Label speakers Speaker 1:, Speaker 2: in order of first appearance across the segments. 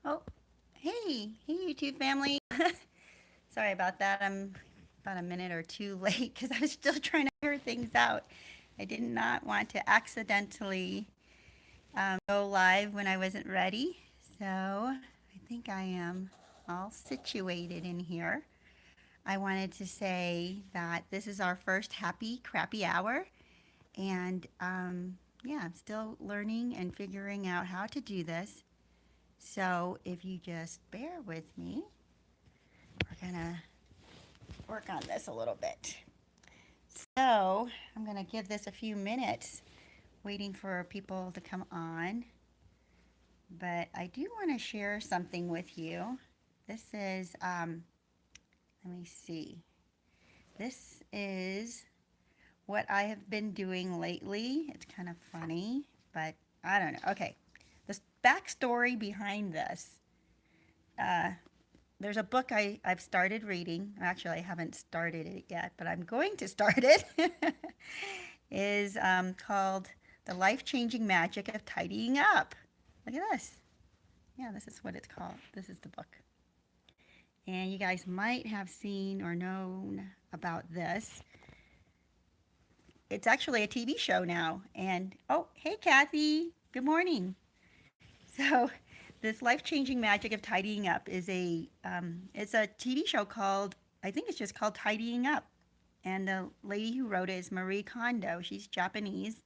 Speaker 1: Oh, hey, YouTube family. Sorry about that. I'm about a minute or two late because I was still trying to figure things out. I did not want to accidentally go live when I wasn't ready. So I think I am all situated in here. I wanted to say that this is our first happy, crappy hour. And yeah, I'm still learning and figuring out how to do this. So if you just bear with me, we're going to work on this a little bit. So I'm going to give this a few minutes, waiting for people to come on. But I do want to share something with you. This is, let me see. This is what I have been doing lately. It's kind of funny, but I don't know. Okay, the backstory behind this. Uh, there's a book I've started reading. Actually, I haven't started it yet, but I'm going to start it. Is called The Life-Changing Magic of Tidying Up. Look at this. Yeah, this is what it's called. This is the book. And you guys might have seen or known about this. It's actually a TV show now. And, oh, hey, Kathy. Good morning. So this life-changing magic of tidying up is it's a TV show called, I think it's just called Tidying Up. And the lady who wrote it is Marie Kondo. She's Japanese.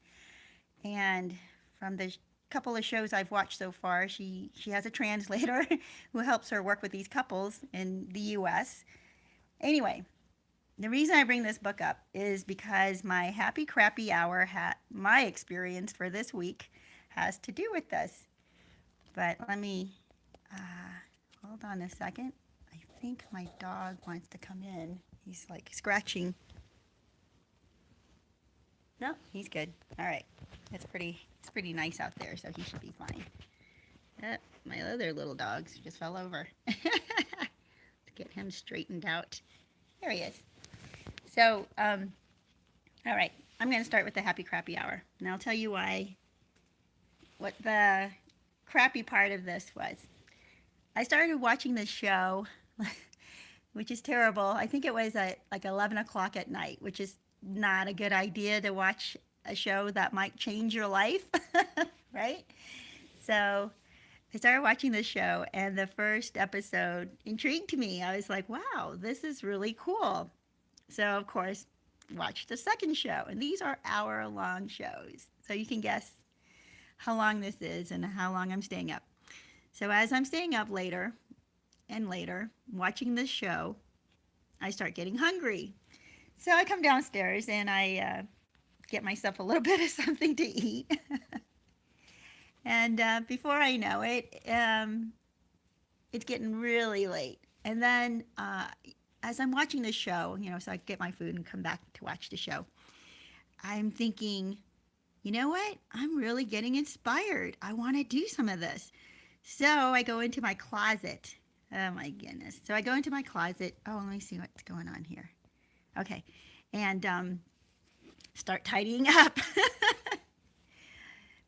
Speaker 1: And from the couple of shows I've watched so far, she has a translator who helps her work with these couples in the US. Anyway, the reason I bring this book up is because my happy crappy hour, my experience for this week has to do with this. But let me, hold on a second. I think my dog wants to come in. He's like scratching. No, he's good. All right. It's pretty nice out there, so he should be fine. My other little dogs just fell over. To get him straightened out. Here he is. So, all right. I'm going to start with the happy crappy hour. And I'll tell you what the crappy part of this was. I started watching this show, which is terrible. I think it was at like 11 o'clock at night, which is not a good idea to watch a show that might change your life, right? So I started watching this show, and the first episode intrigued me. I was like, wow, this is really cool. So, of course, watch the second show. And these are hour-long shows. So you can guess how long this is and how long I'm staying up. So as I'm staying up later and later, watching this show, I start getting hungry. So I come downstairs and I get myself a little bit of something to eat. And before I know it, it's getting really late. And then as I'm watching the show, so I get my food and come back to watch the show, I'm thinking, you know what? I'm really getting inspired. I want to do some of this. So I go into my closet. Oh my goodness. So I go into my closet. Oh, let me see what's going on here. Okay. And start tidying up.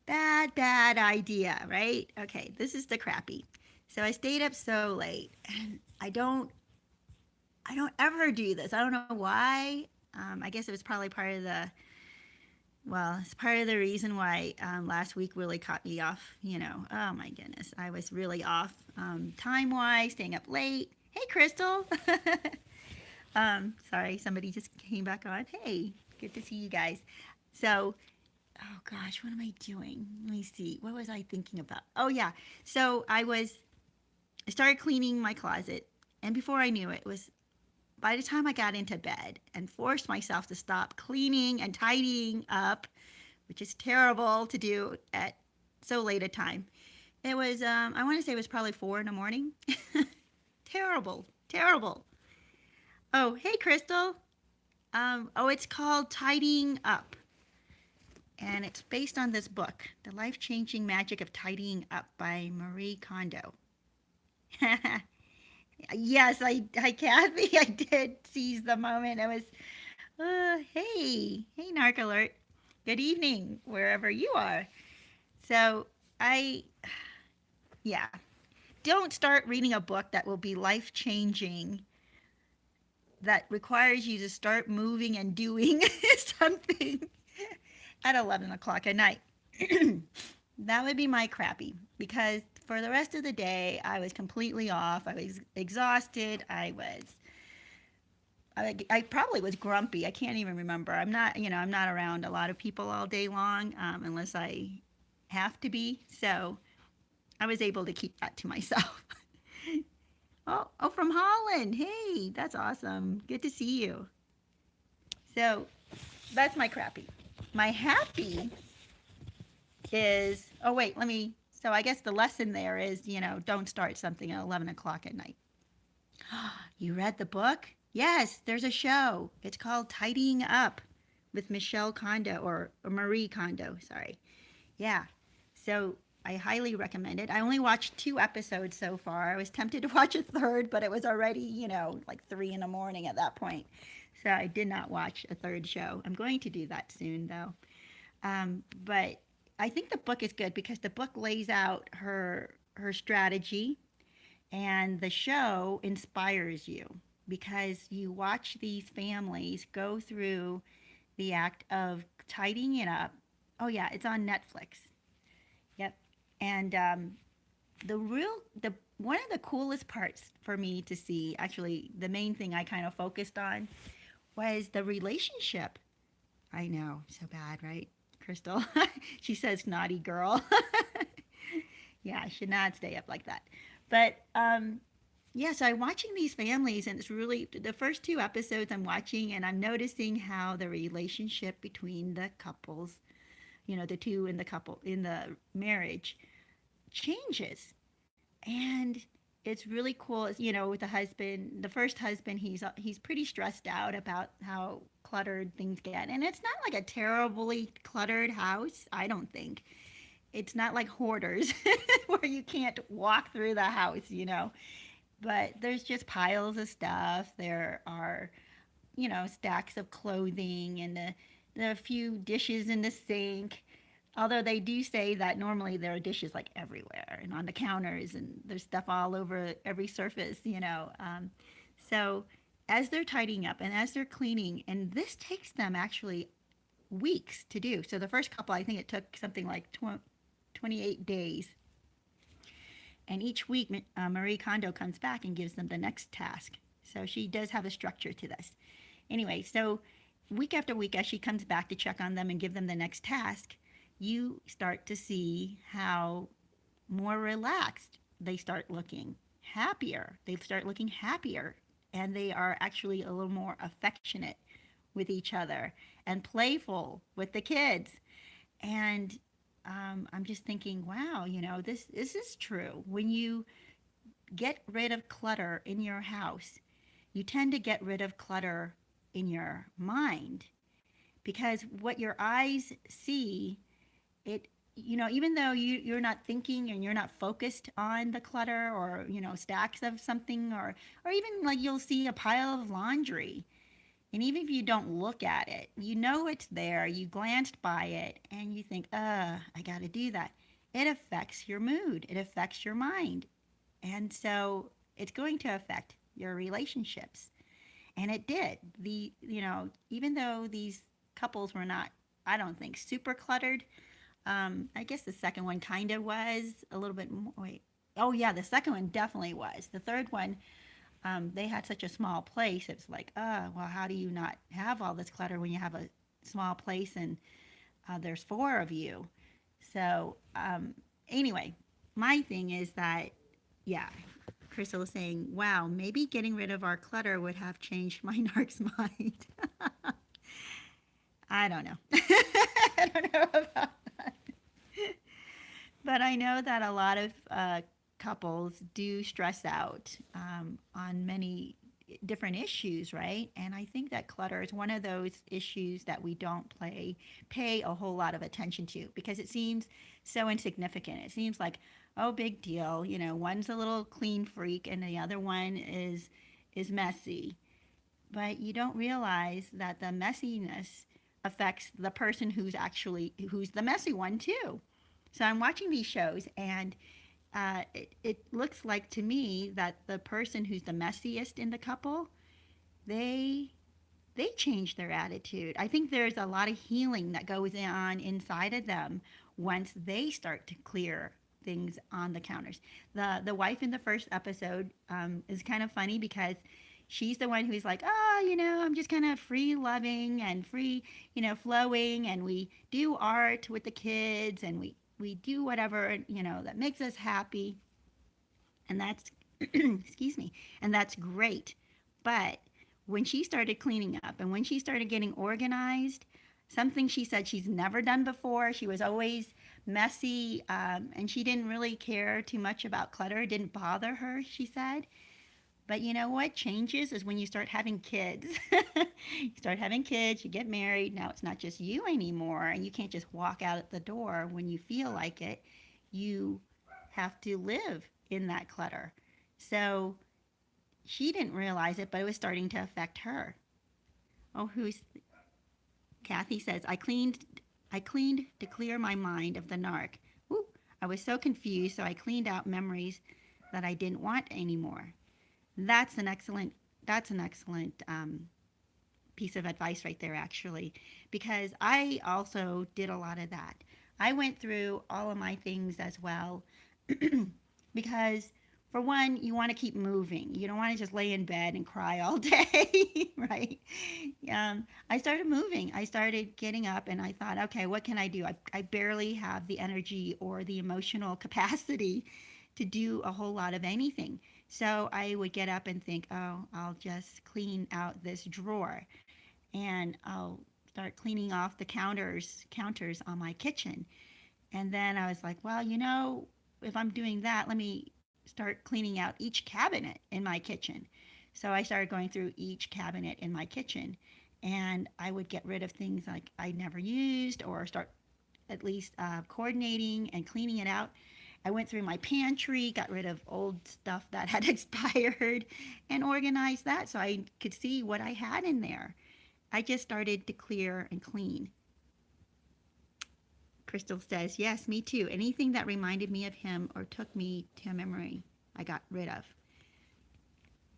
Speaker 1: Bad idea, right? Okay, this is the crappy. So I stayed up so late, and I don't ever do this. I don't know why. I guess it was probably it's part of the reason why last week really caught me off. Oh my goodness, I was really off time-wise, staying up late. Hey, Crystal. Sorry, somebody just came back on. Hey, good to see you guys. So, oh gosh, what am I doing? Let me see. What was I thinking about? Oh yeah. So I started cleaning my closet, and before I knew it, by the time I got into bed and forced myself to stop cleaning and tidying up, which is terrible to do at so late a time. It was, I want to say it was probably 4 in the morning. Terrible. Oh, hey, Crystal. It's called Tidying Up. And it's based on this book, The Life-Changing Magic of Tidying Up by Marie Kondo. Yes, hi, Kathy. I did seize the moment. I was, hey, Narc Alert. Good evening, wherever you are. So yeah. don't start reading a book that will be life changing, that requires you to start moving and doing something at 11 o'clock at night. That would be my crappy, because for the rest of the day, I was completely off. I was exhausted. I probably was grumpy. I can't even remember. I'm not around a lot of people all day long, unless I have to be. So I was able to keep that to myself. Oh, from Holland. Hey, that's awesome. Good to see you. So that's my crappy. My happy is, oh, wait, so I guess the lesson there is, don't start something at 11 o'clock at night. You read the book? Yes, there's a show. It's called Tidying Up with Michelle Kondo, or Marie Kondo, sorry. Yeah. So I highly recommend it. I only watched 2 episodes so far. I was tempted to watch a third, but it was already, like 3 in the morning at that point. So I did not watch a third show. I'm going to do that soon, though. But I think the book is good because the book lays out her strategy, and the show inspires you because you watch these families go through the act of tidying it up. Oh yeah, it's on Netflix. Yep. And the one of the coolest parts for me to see, actually the main thing I kind of focused on, was the relationship. I know, so bad, right, Crystal? She says naughty girl. Yeah, I should not stay up like that. But yeah, so I'm watching these families, and it's really the first 2 episodes I'm watching, and I'm noticing how the relationship between the couples, the two in the marriage, changes. And it's really cool. With the first husband, he's pretty stressed out about how cluttered things get, and it's not like a terribly cluttered house. I don't think it's not like Hoarders where you can't walk through the house. But there's just piles of stuff. There are, stacks of clothing, and the few dishes in the sink. Although they do say that normally there are dishes like everywhere and on the counters, and there's stuff all over every surface. So as they're tidying up and as they're cleaning, and this takes them actually weeks to do. So the first couple, I think it took something like 28 days. And each week, Marie Kondo comes back and gives them the next task. So she does have a structure to this. Anyway, so week after week, as she comes back to check on them and give them the next task, you start to see how more relaxed they start looking, happier. They start looking happier, and they are actually a little more affectionate with each other and playful with the kids. And I'm just thinking, wow, this is true. When you get rid of clutter in your house, you tend to get rid of clutter in your mind, because what your eyes see, even though you're not thinking and you're not focused on the clutter, or stacks of something, or even like you'll see a pile of laundry, and even if you don't look at it, it's there. You glanced by it and you think, I got to do that. It affects your mood. It affects your mind. And so it's going to affect your relationships. And it did. Even though these couples were not, I don't think, super cluttered, I guess the second one kind of was a little bit more. Wait. Oh, yeah, the second one definitely was. The third one, they had such a small place. It's like, well, how do you not have all this clutter when you have a small place and there's 4 of you? So anyway, my thing is that, yeah, Crystal was saying, wow, maybe getting rid of our clutter would have changed my narc's mind. I don't know. I don't know about that. But I know that a lot of couples do stress out on many different issues, right? And I think that clutter is one of those issues that we don't pay a whole lot of attention to, because it seems so insignificant. It seems like, oh, big deal. One's a little clean freak and the other one is messy. But you don't realize that the messiness affects the person who's the messy one too. So I'm watching these shows, and it looks like to me that the person who's the messiest in the couple, they they change their attitude. I think there's a lot of healing that goes on inside of them once they start to clear things on the counters. The wife in the first episode is kind of funny because she's the one who's like, oh, I'm just kind of free loving and free, flowing, and we do art with the kids, and we do whatever that makes us happy, and that's excuse me, and that's great. But when she started cleaning up and when she started getting organized, something she said she's never done before, she was always messy, and she didn't really care too much about clutter. It didn't bother her, she said. But you know what changes is when you start having kids. You start having kids, you get married. Now it's not just you anymore, and you can't just walk out at the door when you feel like it. You have to live in that clutter. So she didn't realize it, but it was starting to affect her. Oh, who's Kathy says, I cleaned to clear my mind of the narc. Ooh, I was so confused, so I cleaned out memories that I didn't want anymore. That's an excellent piece of advice right there, actually, because I also did a lot of that. I went through all of my things as well, because for one, you want to keep moving. You don't want to just lay in bed and cry all day, right? I started moving. I started getting up, and I thought, okay, what can I do? I barely have the energy or the emotional capacity to do a whole lot of anything. So I would get up and think, oh, I'll just clean out this drawer, and I'll start cleaning off the counters on my kitchen. And then I was like, well, if I'm doing that, let me start cleaning out each cabinet in my kitchen. So I started going through each cabinet in my kitchen, and I would get rid of things like I never used, or start at least coordinating and cleaning it out. I went through my pantry, got rid of old stuff that had expired, and organized that so I could see what I had in there. I just started to clear and clean. Crystal says, yes, me too. Anything that reminded me of him or took me to a memory, I got rid of.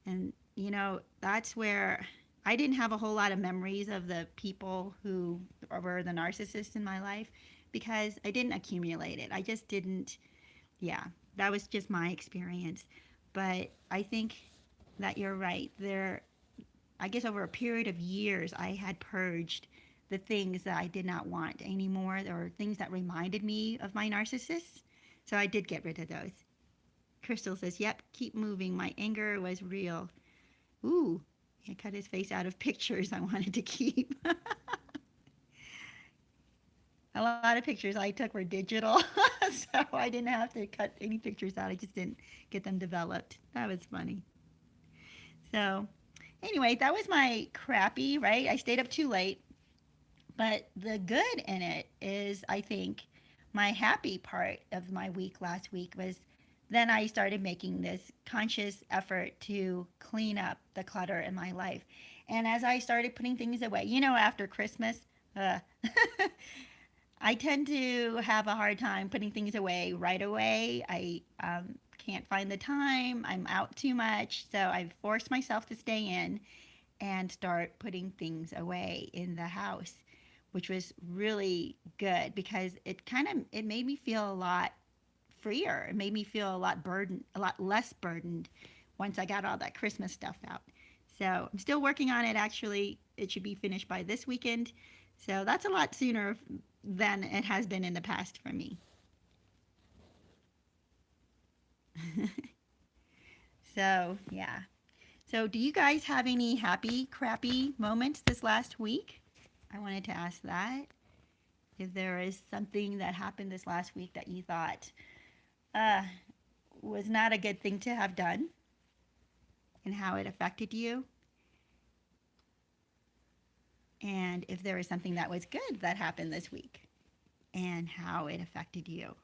Speaker 1: And, that's where I didn't have a whole lot of memories of the people who were the narcissists in my life because I didn't accumulate it. I just didn't, yeah, that was just my experience. But I think that you're right. I guess over a period of years, I had purged the things that I did not want anymore, or things that reminded me of my narcissist. So I did get rid of those. Crystal says, yep, keep moving. My anger was real. Ooh, he cut his face out of pictures I wanted to keep. A lot of pictures I took were digital, so I didn't have to cut any pictures out. I just didn't get them developed. That was funny. So anyway, that was my crappy, right? I stayed up too late. But the good in it is, I think, my happy part of my week last week was then I started making this conscious effort to clean up the clutter in my life. And as I started putting things away, after Christmas, uh, I tend to have a hard time putting things away right away. I can't find the time. I'm out too much. So I forced myself to stay in and start putting things away in the house, which was really good because it made me feel a lot freer. It made me feel a lot less burdened once I got all that Christmas stuff out. So I'm still working on it, actually. It should be finished by this weekend. So that's a lot sooner than it has been in the past for me. So, yeah. So, do you guys have any happy, crappy moments this last week? I wanted to ask that. If there is something that happened this last week that you thought uh, was not a good thing to have done and how it affected you. And if there was something that was good that happened this week and how it affected you.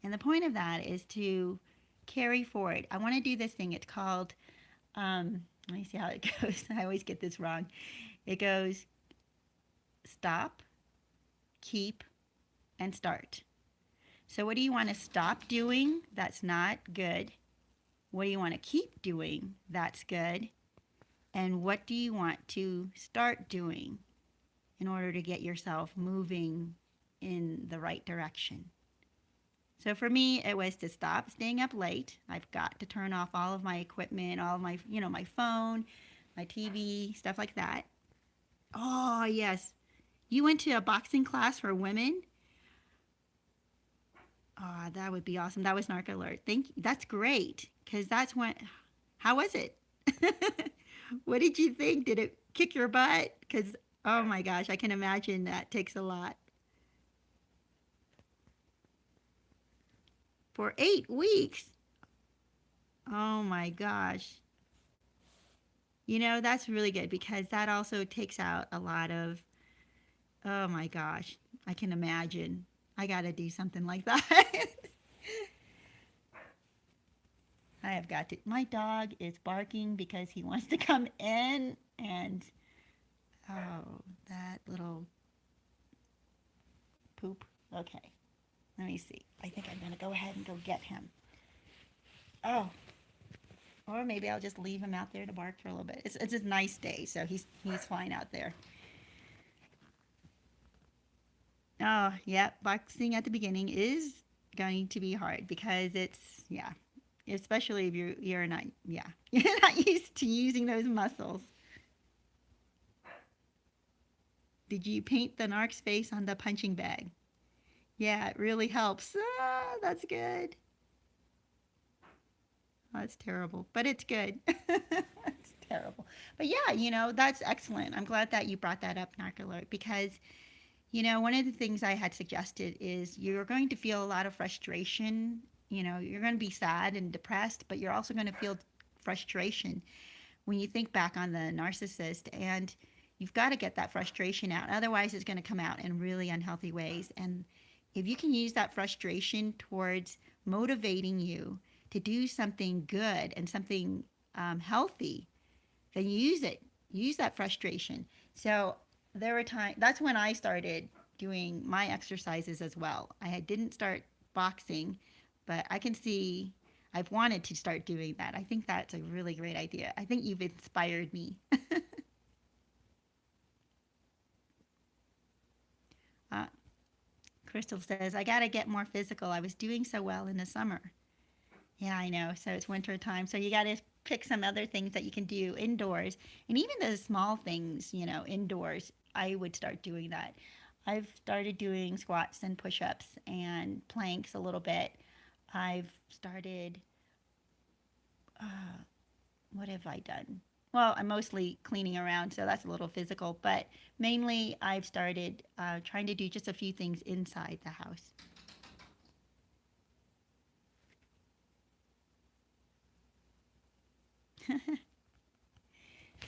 Speaker 1: And the point of that is to carry forward. I want to do this thing. It's called, let me see how it goes. I always get this wrong. It goes stop, keep, and start. So what do you want to stop doing? That's not good. What do you want to keep doing? That's good. And what do you want to start doing in order to get yourself moving in the right direction? So for me, it was to stop staying up late. I've got to turn off all of my equipment, all of my, my phone, my TV, stuff like that. Oh, yes. You went to a boxing class for women? Oh, that would be awesome. That was Narc Alert. Thank you. That's great. Because that's when, how was it? What did you think? Did it kick your butt? Because, oh my gosh, I can imagine that takes a lot. For 8 weeks? Oh my gosh. That's really good because that also takes out a lot of, oh my gosh, I can imagine. I got to do something like that. I have got to. My dog is barking because he wants to come in, and oh, that little poop. Okay, let me see. I think I'm going to go ahead and go get him. Oh, or maybe I'll just leave him out there to bark for a little bit. It's a nice day, so he's fine out there. Oh, yeah, boxing at the beginning is going to be hard because yeah, especially if you're not, yeah, you're not used to using those muscles. Did you paint the narc's face on the punching bag? Yeah, it really helps. Ah, that's good. Oh, that's terrible, but it's good. It's terrible. But yeah, that's excellent. I'm glad that you brought that up, Narc Alert, because one of the things I had suggested is you're going to feel a lot of frustration. You're going to be sad and depressed, but you're also going to feel frustration when you think back on the narcissist. And you've got to get that frustration out. Otherwise, it's going to come out in really unhealthy ways. And if you can use that frustration towards motivating you to do something good and something healthy, then use it. Use that frustration. So there were times, that's when I started doing my exercises as well. I didn't start boxing, but I can see I've wanted to start doing that. I think that's a really great idea. I think you've inspired me. uh, Crystal says, I got to get more physical. I was doing so well in the summer. Yeah, I know. So it's winter time. So you got to pick some other things that you can do indoors. And even the small things, indoors, I would start doing that. I've started doing squats and push-ups and planks a little bit. I've started, uh, what have I done? Well, I'm mostly cleaning around, so that's a little physical. But mainly I've started trying to do just a few things inside the house.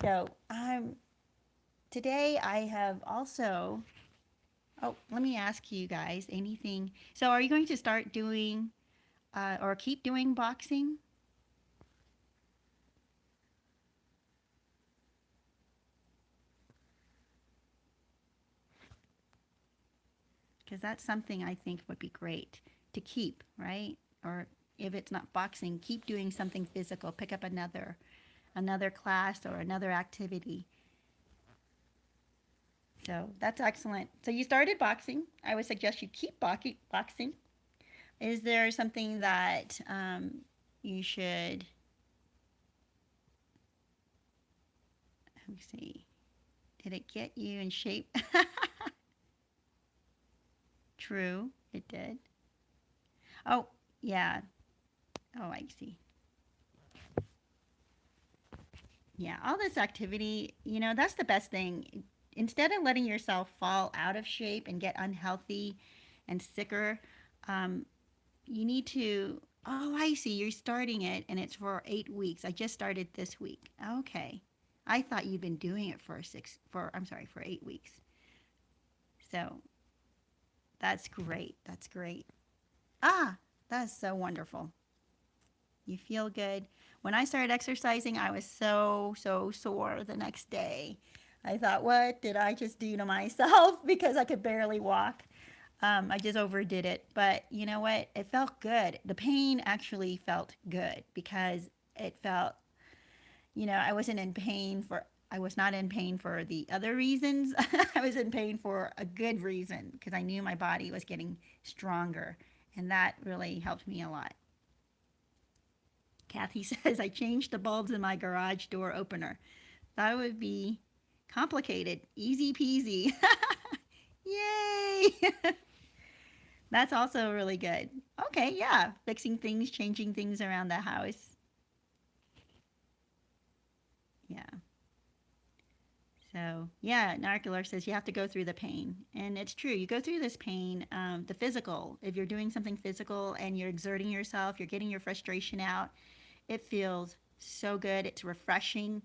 Speaker 1: So today I have also, oh, let me ask you guys anything. So are you going to start doing or keep doing boxing? Because that's something I think would be great to keep, right? Or if it's not boxing, keep doing something physical. Pick up another class or another activity. So that's excellent. So you started boxing. I would suggest you keep boxing. Is there something that you should, let me see, did it get you in shape? True, it did. Oh, yeah. Oh, I see. Yeah, all this activity, that's the best thing. Instead of letting yourself fall out of shape and get unhealthy and sicker, you need to, oh, I see, you're starting it and it's for 8 weeks. I just started this week. Okay. I thought you've been doing it for 8 weeks. So that's great. That's great. Ah, that's so wonderful. You feel good. When I started exercising, I was so sore the next day. I thought, what did I just do to myself? Because I could barely walk. I just overdid it. But you know what? It felt good. The pain actually felt good because it felt, I wasn't in pain for, I was not in pain for the other reasons. I was in pain for a good reason because I knew my body was getting stronger. And that really helped me a lot. Kathy says, I changed the bulbs in my garage door opener. Thought it would be complicated. Easy peasy. Yay! That's also really good. Okay, yeah. Fixing things, changing things around the house. Yeah. So, yeah, Narcular says you have to go through the pain. And it's true. You go through this pain, the physical. If you're doing something physical and you're exerting yourself, you're getting your frustration out, it feels so good. It's refreshing.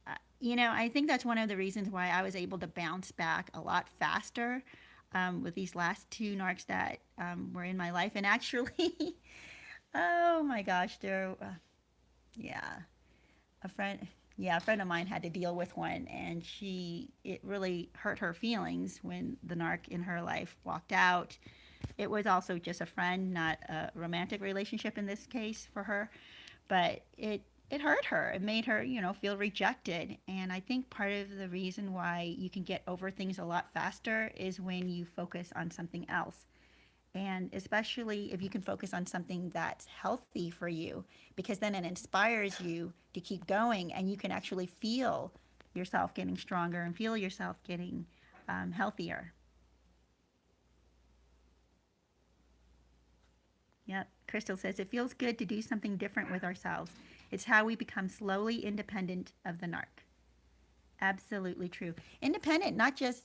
Speaker 1: I think that's one of the reasons why I was able to bounce back a lot faster with these last two narcs that were in my life. And actually, oh my gosh, yeah, a friend, yeah, a friend of mine had to deal with one, and it really hurt her feelings when the narc in her life walked out. It was also just a friend, not a romantic relationship in this case for her, but it hurt her. It made her, feel rejected. And I think part of the reason why you can get over things a lot faster is when you focus on something else. And especially if you can focus on something that's healthy for you, because then it inspires you to keep going and you can actually feel yourself getting stronger and feel yourself getting healthier. Yep. Crystal says it feels good to do something different with ourselves. It's how we become slowly independent of the narc. Absolutely true. Independent, not just,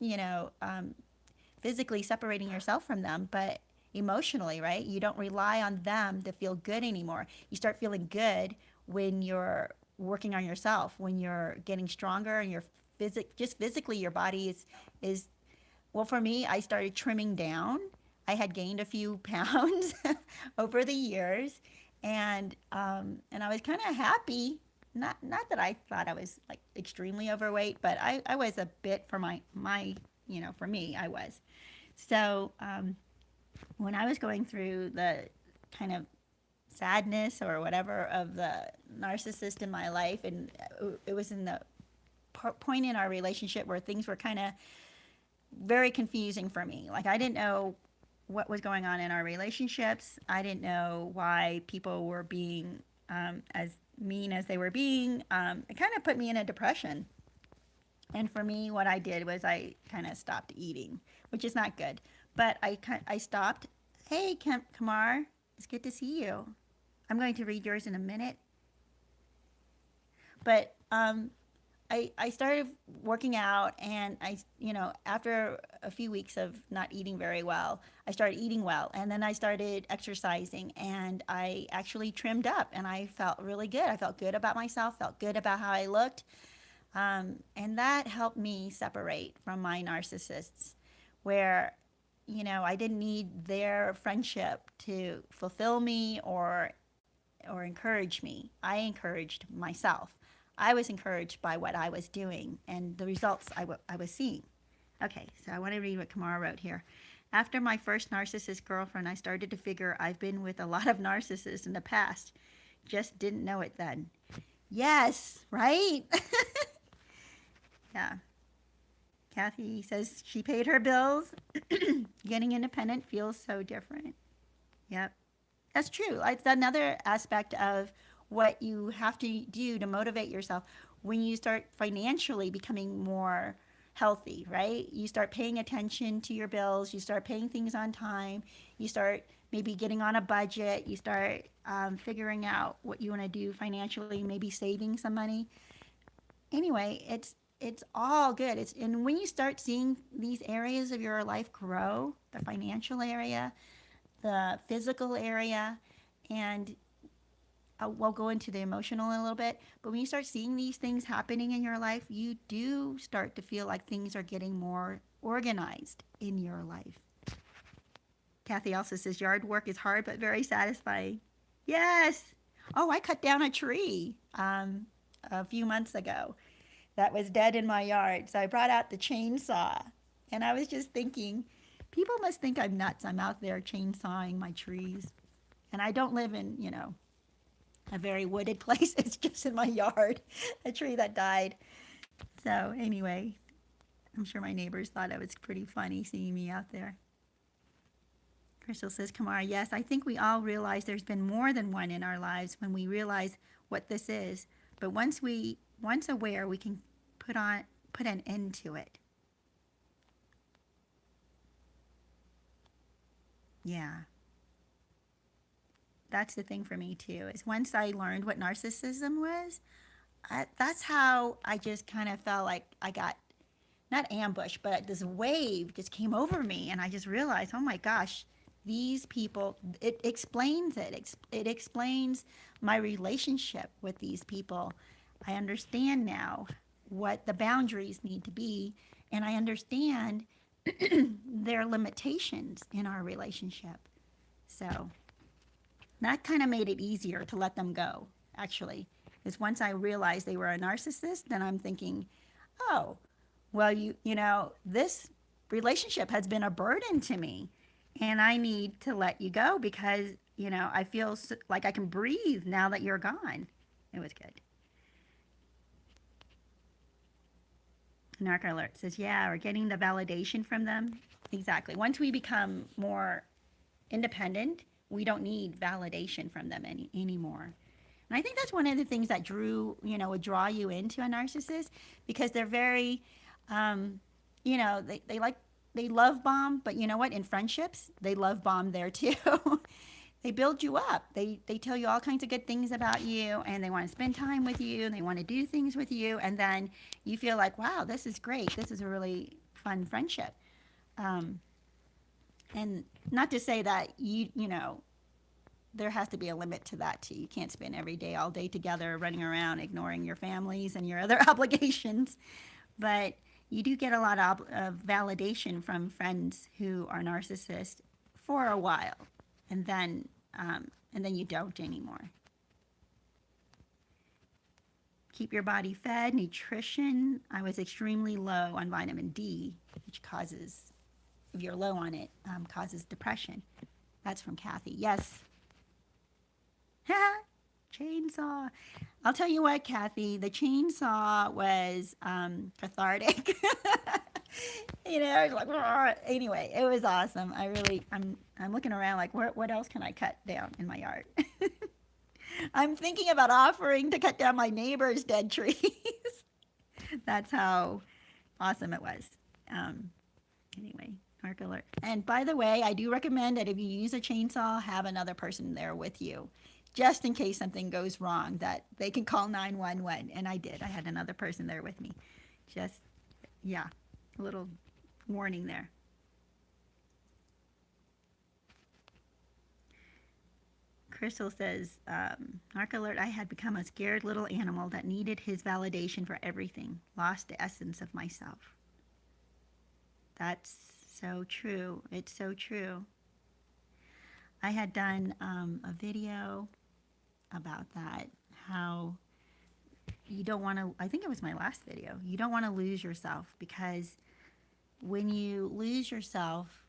Speaker 1: physically separating yourself from them, but emotionally, right? You don't rely on them to feel good anymore. You start feeling good when you're working on yourself, when you're getting stronger and just physically your body is well, for me, I started trimming down. I had gained a few pounds over the years, and I was kind of happy. Not that I thought I was like extremely overweight, but I was a bit for for me, I was. So when I was going through the kind of sadness or whatever of the narcissist in my life, and it was in the point in our relationship where things were kind of very confusing for me. Like I didn't know what was going on in our relationships. I didn't know why people were being as mean as they were being. It kind of put me in a depression. And for me, what I did was I kind of stopped eating, which is not good. But I stopped. Hey, Kamar, it's good to see you. I'm going to read yours in a minute. But I started working out, and after a few weeks of not eating very well, I started eating well, and then I started exercising, and I actually trimmed up, and I felt really good. I felt good about myself, felt good about how I looked, and that helped me separate from my narcissists, where I didn't need their friendship to fulfill me or encourage me. I encouraged myself. I was encouraged by what I was doing and the results I was seeing. Okay, so I want to read what Kamara wrote here. After my first narcissist girlfriend, I started to figure I've been with a lot of narcissists in the past. Just didn't know it then. Yes, right? Yeah. Kathy says she paid her bills. Getting independent feels so different. Yep. That's true. It's another aspect of what you have to do to motivate yourself when you start financially becoming more healthy, right? You start paying attention to your bills, you start paying things on time, you start maybe getting on a budget, you start figuring out what you want to do financially, maybe saving some money. Anyway, it's all good. And when you start seeing these areas of your life grow, the financial area, the physical area, and we'll go into the emotional in a little bit, but when you start seeing these things happening in your life, you do start to feel like things are getting more organized in your life. Kathy also says yard work is hard but very satisfying. Yes. Oh, I cut down a tree a few months ago that was dead in my yard. So I brought out the chainsaw, and I was just thinking, People must think I'm nuts. I'm out there chainsawing my trees. And I don't live in, a very wooded place. It's just in my yard, a tree that died. So, anyway, I'm sure my neighbors thought it was pretty funny seeing me out there. Crystal says, Kamara, yes, I think we all realize there's been more than one in our lives when we realize what this is. But once aware, we can put an end to it. Yeah. That's the thing for me too, is once I learned what narcissism was, that's how I just kind of felt like I got not ambushed, but this wave just came over me, and I just realized, oh my gosh, these people, it explains it. It explains my relationship with these people. I understand now what the boundaries need to be, and I understand their limitations in our relationship. So that kind of made it easier to let them go, actually. Because once I realized they were a narcissist, then I'm thinking, oh, well, this relationship has been a burden to me, and I need to let you go because, I feel like I can breathe now that you're gone. It was good. Narc Alert says, yeah, we're getting the validation from them. Exactly. Once we become more independent, we don't need validation from them anymore. And I think that's one of the things that would draw you into a narcissist, because they're very, they love bomb, but you know what? In friendships, they love bomb there too. They build you up. They tell you all kinds of good things about you, and they want to spend time with you, and they want to do things with you, and then you feel like, wow, this is great. This is a really fun friendship. And not to say that there has to be a limit to that too. You can't spend every day, all day together, running around, ignoring your families and your other obligations. But you do get a lot of validation from friends who are narcissists for a while, and then you don't anymore. Keep your body fed, nutrition. I was extremely low on vitamin D, which causes, if you're low on it, causes depression. That's from Kathy. Yes. Chainsaw. I'll tell you what, Kathy, the chainsaw was cathartic. It was like, anyway, it was awesome. I'm looking around like, what else can I cut down in my yard? I'm thinking about offering to cut down my neighbor's dead trees. That's how awesome it was. Anyway, Mark Alert. And by the way, I do recommend that if you use a chainsaw, have another person there with you, just in case something goes wrong, that they can call 911. And I did. I had another person there with me. Just, yeah, a little warning there. Crystal says, Narc Alert, I had become a scared little animal that needed his validation for everything, lost the essence of myself. That's so true. It's so true. I had done a video about that, how you don't want to, I think it was my last video, you don't want to lose yourself, because when you lose yourself,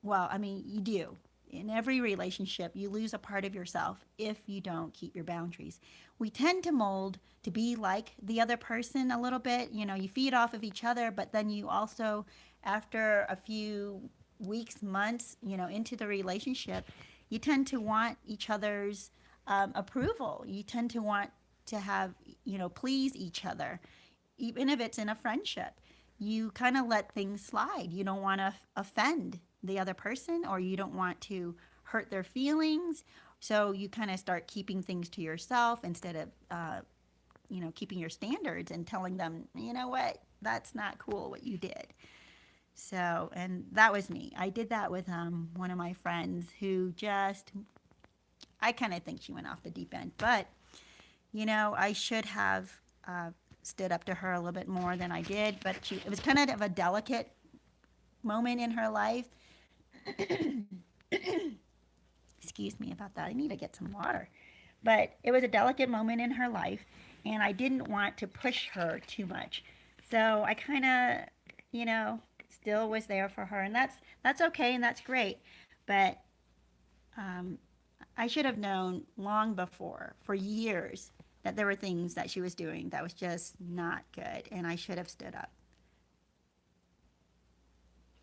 Speaker 1: well, I mean, you do. In every relationship, you lose a part of yourself if you don't keep your boundaries. We tend to mold to be like the other person a little bit. You feed off of each other, but then you also, after a few weeks, months, into the relationship, you tend to want each other's approval. You tend to want to have, please each other, even if it's in a friendship. You kind of let things slide. You don't want to offend the other person, or you don't want to hurt their feelings. So you kind of start keeping things to yourself instead of, keeping your standards and telling them, you know what, that's not cool what you did. So, and that was me. I did that with one of my friends who just, I kind of think she went off the deep end. But, I should have stood up to her a little bit more than I did. But it was kind of a delicate moment in her life. Excuse me about that. I need to get some water. But it was a delicate moment in her life, and I didn't want to push her too much. So I kind of, still was there for her, and that's okay and that's great. But um, I should have known long before, for years, that there were things that she was doing that was just not good, and I should have stood up.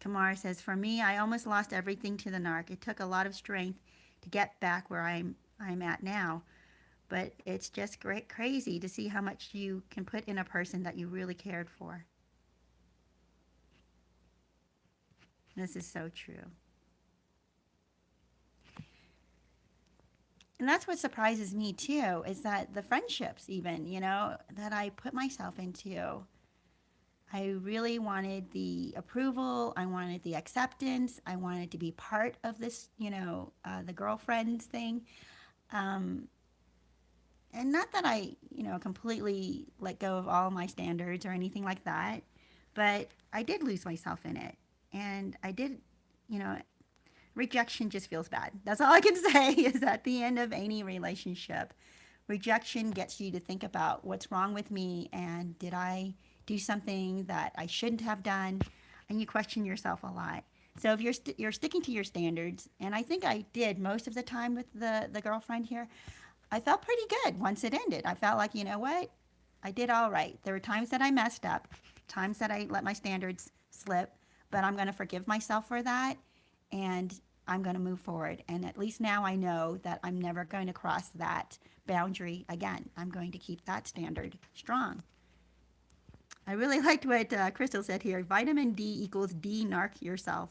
Speaker 1: Kamara says, "For me, I almost lost everything to the narc. It took a lot of strength to get back where I'm at now. But it's just great, crazy to see how much you can put in a person that you really cared for." This is so true. And that's what surprises me too, is that the friendships, even, that I put myself into, I really wanted the approval. I wanted the acceptance. I wanted to be part of this, the girlfriends thing. Um, and not that I, completely let go of all my standards or anything like that, but I did lose myself in it. And I did, you know, rejection just feels bad. That's all I can say is at the end of any relationship, rejection gets you to think about what's wrong with me and did I do something that I shouldn't have done? And you question yourself a lot. So if you're sticking to your standards, and I think I did most of the time with the girlfriend here, I felt pretty good once it ended. I felt like, you know what? I did all right. There were times that I messed up, times that I let my standards slip, but I'm going to forgive myself for that and I'm going to move forward. And at least now I know that I'm never going to cross that boundary again. I'm going to keep that standard strong. I really liked what Crystal said here. Vitamin D equals de-narc yourself.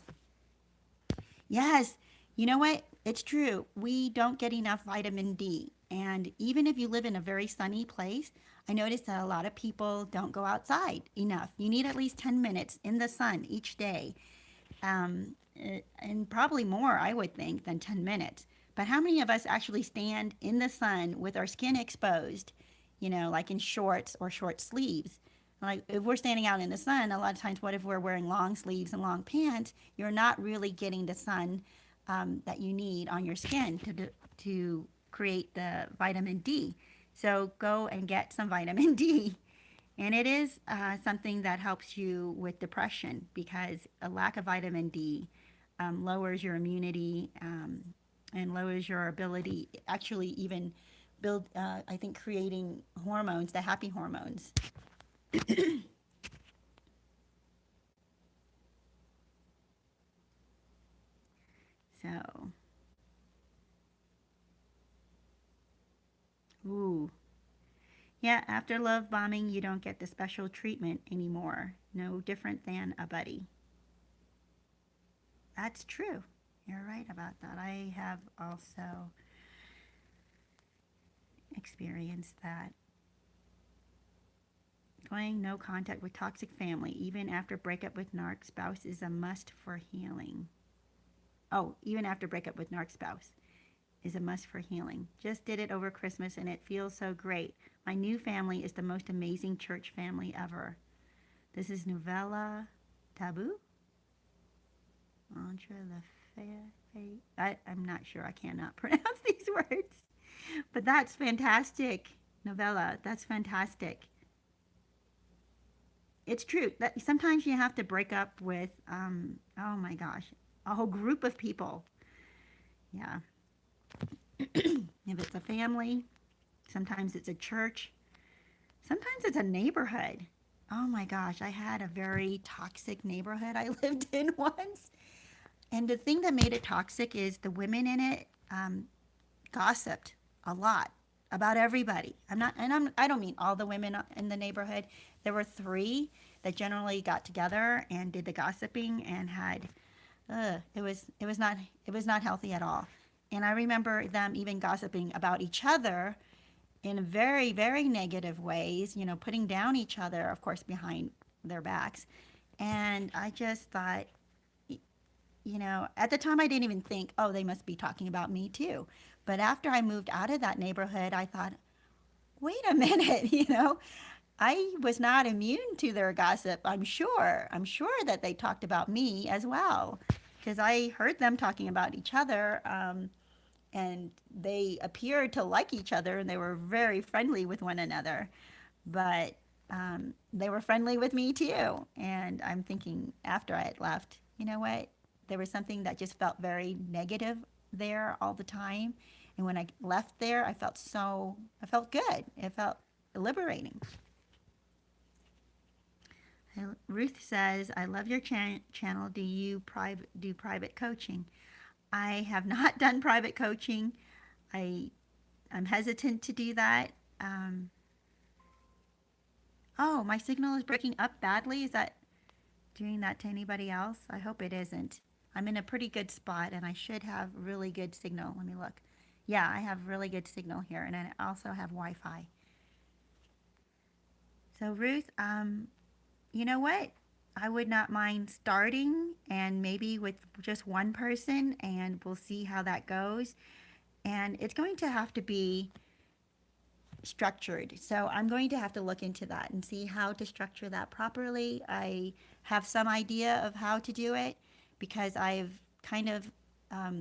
Speaker 1: Yes, you know what? It's true. We don't get enough vitamin D. And even if you live in a very sunny place, I notice that a lot of people don't go outside enough. You need at least 10 minutes in the sun each day. And probably more, I would think, than 10 minutes. But how many of us actually stand in the sun with our skin exposed, like in shorts or short sleeves? Like if we're standing out in the sun, a lot of times, what if we're wearing long sleeves and long pants? You're not really getting the sun that you need on your skin to create the vitamin D. So go and get some vitamin D. And it is something that helps you with depression because a lack of vitamin D lowers your immunity and lowers your ability, actually even build, I think, creating hormones, the happy hormones. So, ooh. Yeah, after love bombing, you don't get the special treatment anymore. No different than a buddy. That's true. You're right about that. I have also experienced that. Going no contact with toxic family, even after breakup with narc spouse, is a must for healing. Oh, even after breakup with narc spouse is a must for healing. Just did it over Christmas and it feels so great. My new family is the most amazing church family ever. This is Novella Taboo? Entre the I'm not sure. I cannot pronounce these words. But that's fantastic, Novella. That's fantastic. It's true that sometimes you have to break up with, oh my gosh, a whole group of people. Yeah. If it's a family, sometimes it's a church, sometimes it's a neighborhood. Oh my gosh, I had a very toxic neighborhood I lived in once. And the thing that made it toxic is the women in it gossiped a lot about everybody. I don't mean all the women in the neighborhood. There were three that generally got together and did the gossiping and had, it was not healthy at all. And I remember them even gossiping about each other in very, very negative ways, putting down each other, of course, behind their backs. And I just thought, at the time I didn't even think, oh, they must be talking about me too. But after I moved out of that neighborhood, I thought, wait a minute, I was not immune to their gossip. I'm sure that they talked about me as well because I heard them talking about each other. And they appeared to like each other and they were very friendly with one another. But they were friendly with me too. And I'm thinking after I had left, you know what? There was something that just felt very negative there all the time. And when I left there, I felt good. It felt liberating. Ruth says, I love your channel. Do private coaching? I have not done private coaching. I, I'm hesitant to do that. Um, oh, my signal is breaking up badly. Is that doing that to anybody else? I hope it isn't. I'm in a pretty good spot and I should have really good signal. Let me look. Yeah, I have really good signal here and I also have Wi-Fi. So Ruth, you know what? I would not mind starting and maybe with just one person and we'll see how that goes. And it's going to have to be structured. So I'm going to have to look into that and see how to structure that properly. I have some idea of how to do it because I've kind of, how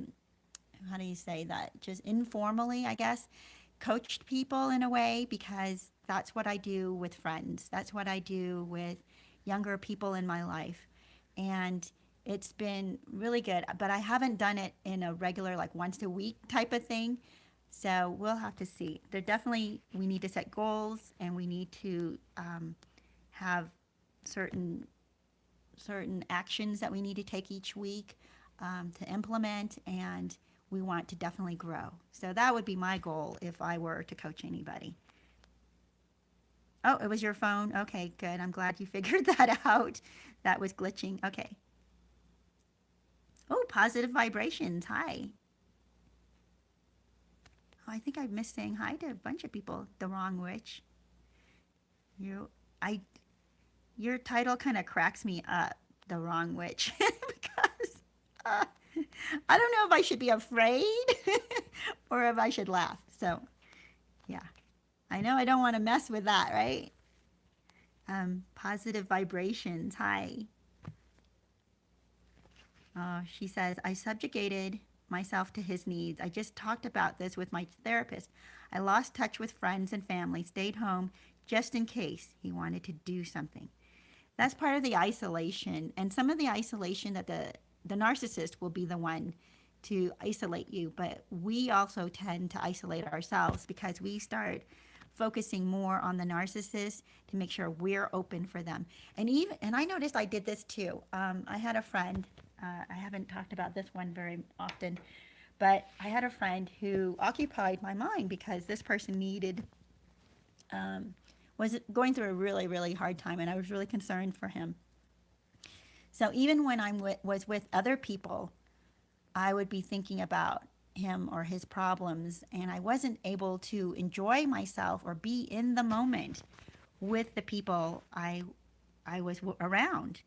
Speaker 1: do you say that? Just informally, I guess, coached people in a way because that's what I do with friends. That's what I do with younger people in my life. And it's been really good, but I haven't done it in a regular, like once a week type of thing. So we'll have to see. We need to set goals and we need to have certain actions that we need to take each week to implement, and we want to definitely grow. So that would be my goal if I were to coach anybody. Oh, it was your phone? Okay, good. I'm glad you figured that out. That was glitching. Okay. Oh, positive vibrations. Hi. Oh, I think I missed saying hi to a bunch of people. The wrong witch. You, I, your title kind of cracks me up. The wrong witch, because uh, I don't know if I should be afraid or if I should laugh. So, yeah, I know I don't want to mess with that, right? Positive vibrations. Hi. She says, I subjugated myself to his needs. I just talked about this with my therapist. I lost touch with friends and family, stayed home just in case he wanted to do something. That's part of the isolation. And some of the isolation that the narcissist will be the one to isolate you. But we also tend to isolate ourselves because we start focusing more on the narcissist to make sure we're open for them. And I noticed I did this too. I had a friend. I haven't talked about this one very often, but I had a friend who occupied my mind because this person was going through a really, really hard time, and I was really concerned for him. So even when I was with other people, I would be thinking about him or his problems, and I wasn't able to enjoy myself or be in the moment with the people I was around.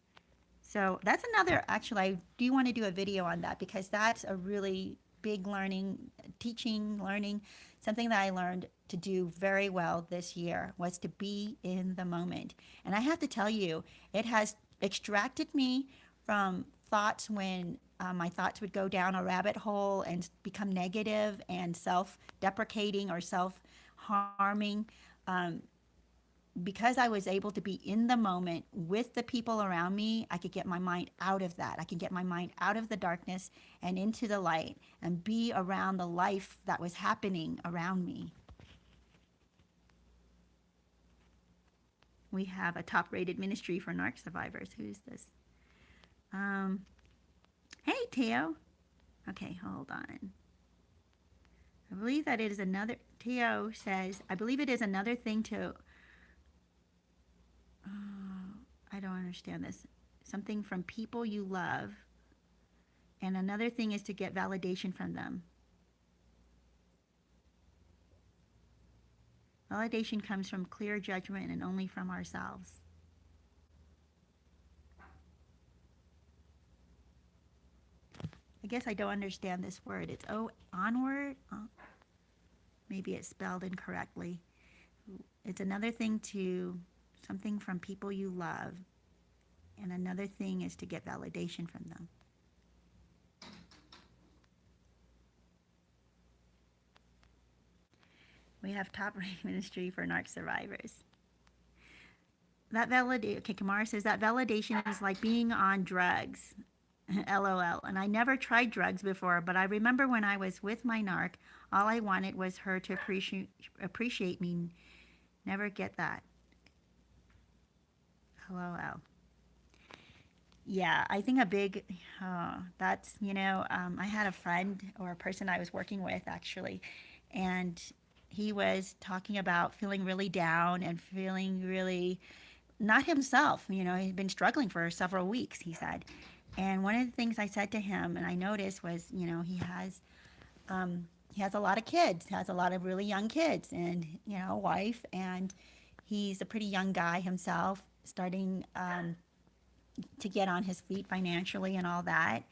Speaker 1: So that's another, actually, I do want to do a video on that because that's a really big learning, something that I learned to do very well this year was to be in the moment. And I have to tell you, it has extracted me from thoughts when my thoughts would go down a rabbit hole and become negative and self-deprecating or self-harming. Because I was able to be in the moment with the people around me, I could get my mind out of that. I could get my mind out of the darkness and into the light and be around the life that was happening around me. We have a top-rated ministry for narc survivors. Who's this? Hey, Teo. Okay, hold on. I believe that it is another, Teo says, I believe it is another thing to, I don't understand this. Something from people you love, and another thing is to get validation from them. Validation comes from clear judgment and only from ourselves. I guess I don't understand this word. It's onward. Maybe it's spelled incorrectly. It's another thing to something from people you love, and another thing is to get validation from them. We have top-rated ministry for narc survivors. that validate. Okay, Kamara says that validation is like being on drugs. LOL. And I never tried drugs before, but I remember when I was with my narc, all I wanted was her to appreciate me. Never get that. LOL. Yeah, I think a big, that's, I had a friend or a person I was working with actually, and he was talking about feeling really down and feeling really not himself. He'd been struggling for several weeks, he said. And one of the things I said to him and I noticed was, he has a lot of kids, has a lot of really young kids and, a wife, and he's a pretty young guy himself, starting to get on his feet financially and all that.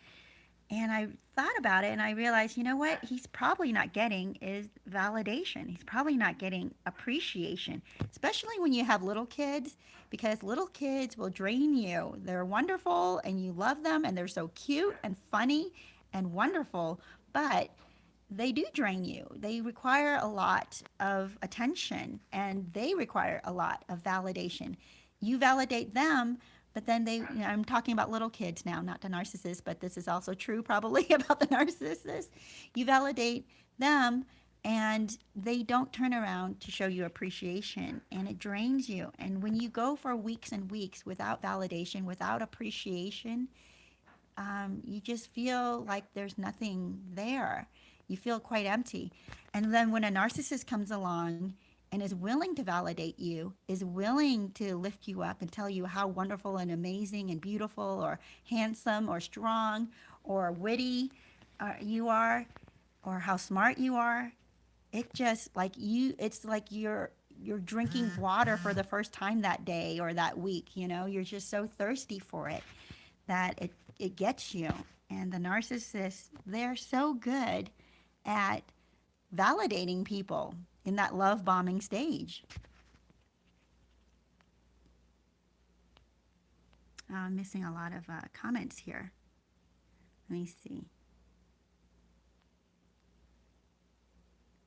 Speaker 1: And I thought about it and I realized, you know what? He's probably not getting is validation. He's probably not getting appreciation, especially when you have little kids, because little kids will drain you. They're wonderful and you love them and they're so cute and funny and wonderful, but they do drain you. They require a lot of attention and they require a lot of validation. You validate them, but then I'm talking about little kids now, not the narcissist, but this is also true probably about the narcissist. You validate them and they don't turn around to show you appreciation and it drains you. And when you go for weeks and weeks without validation, without appreciation, you just feel like there's nothing there. You feel quite empty. And then when a narcissist comes along and is willing to validate you, is willing to lift you up and tell you how wonderful and amazing and beautiful or handsome or strong or witty you are, or how smart you are, it's like you're drinking water for the first time that day or that week. You're just so thirsty for it that it gets you. And the narcissists, they're so good at validating people in that love bombing stage. I'm missing a lot of comments here. Let me see.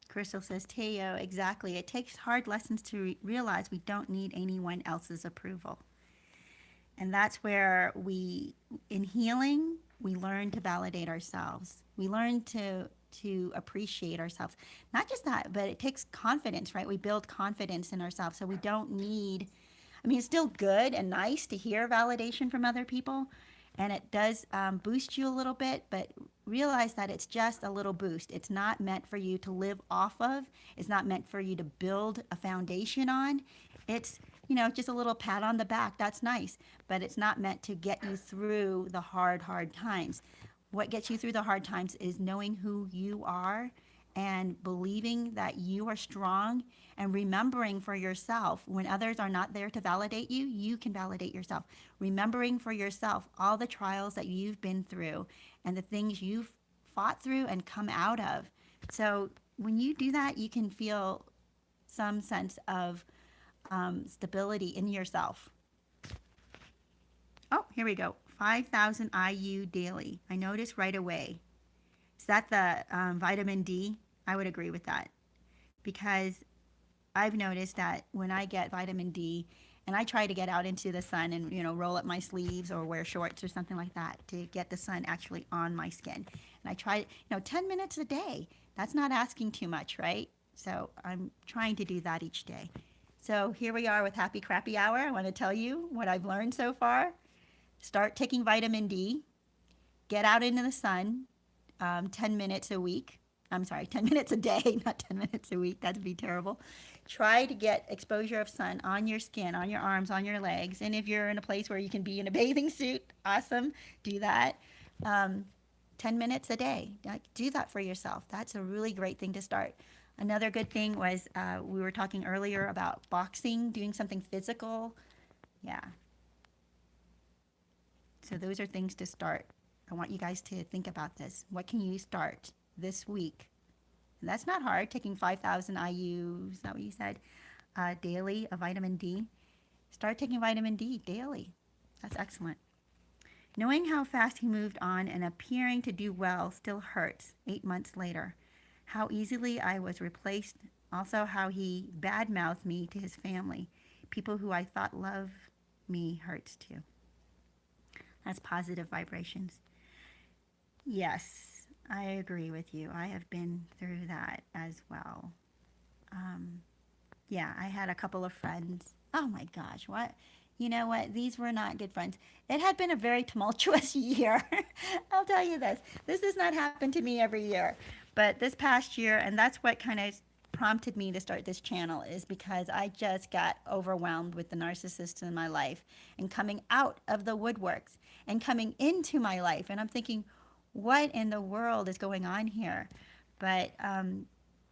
Speaker 1: Crystal says, Teo, exactly. It takes hard lessons to realize we don't need anyone else's approval. And that's where in healing, we learn to validate ourselves. We learn to appreciate ourselves. Not just that, but it takes confidence, right? We build confidence in ourselves. So we don't need, it's still good and nice to hear validation from other people. And it does boost you a little bit, but realize that it's just a little boost. It's not meant for you to live off of. It's not meant for you to build a foundation on. It's, just a little pat on the back. That's nice, but it's not meant to get you through the hard times. What gets you through the hard times is knowing who you are and believing that you are strong and remembering for yourself when others are not there to validate you, you can validate yourself. Remembering for yourself all the trials that you've been through and the things you've fought through and come out of. So when you do that, you can feel some sense of stability in yourself. Oh, here we go. 5,000 IU daily. I noticed right away. Is that the vitamin D? I would agree with that, because I've noticed that when I get vitamin D and I try to get out into the sun and, roll up my sleeves or wear shorts or something like that to get the sun actually on my skin. And I try, 10 minutes a day. That's not asking too much, right? So I'm trying to do that each day. So here we are with Happy Crappy Hour. I want to tell you what I've learned so far. Start taking vitamin D. Get out into the sun 10 minutes a week. I'm sorry, 10 minutes a day, not 10 minutes a week. That'd be terrible. Try to get exposure of sun on your skin, on your arms, on your legs. And if you're in a place where you can be in a bathing suit, awesome, do that. 10 minutes a day. Do that for yourself. That's a really great thing to start. Another good thing was we were talking earlier about boxing, doing something physical. Yeah. So those are things to start. I want you guys to think about this. What can you start this week? And that's not hard, taking 5,000 IU, is that what you said, daily of vitamin D. Start taking vitamin D daily. That's excellent. Knowing how fast he moved on and appearing to do well still hurts 8 months later. How easily I was replaced. Also how he badmouthed me to his family. People who I thought love me hurts too. That's positive vibrations. Yes, I agree with you. I have been through that as well. Um, yeah, I had a couple of friends. Oh my gosh, what? You know what? These were not good friends. It had been a very tumultuous year. I'll tell you this. This does not happen to me every year. But this past year, and that's what kind of prompted me to start this channel, is because I just got overwhelmed with the narcissists in my life and coming out of the woodworks and coming into my life. And I'm thinking, what in the world is going on here? But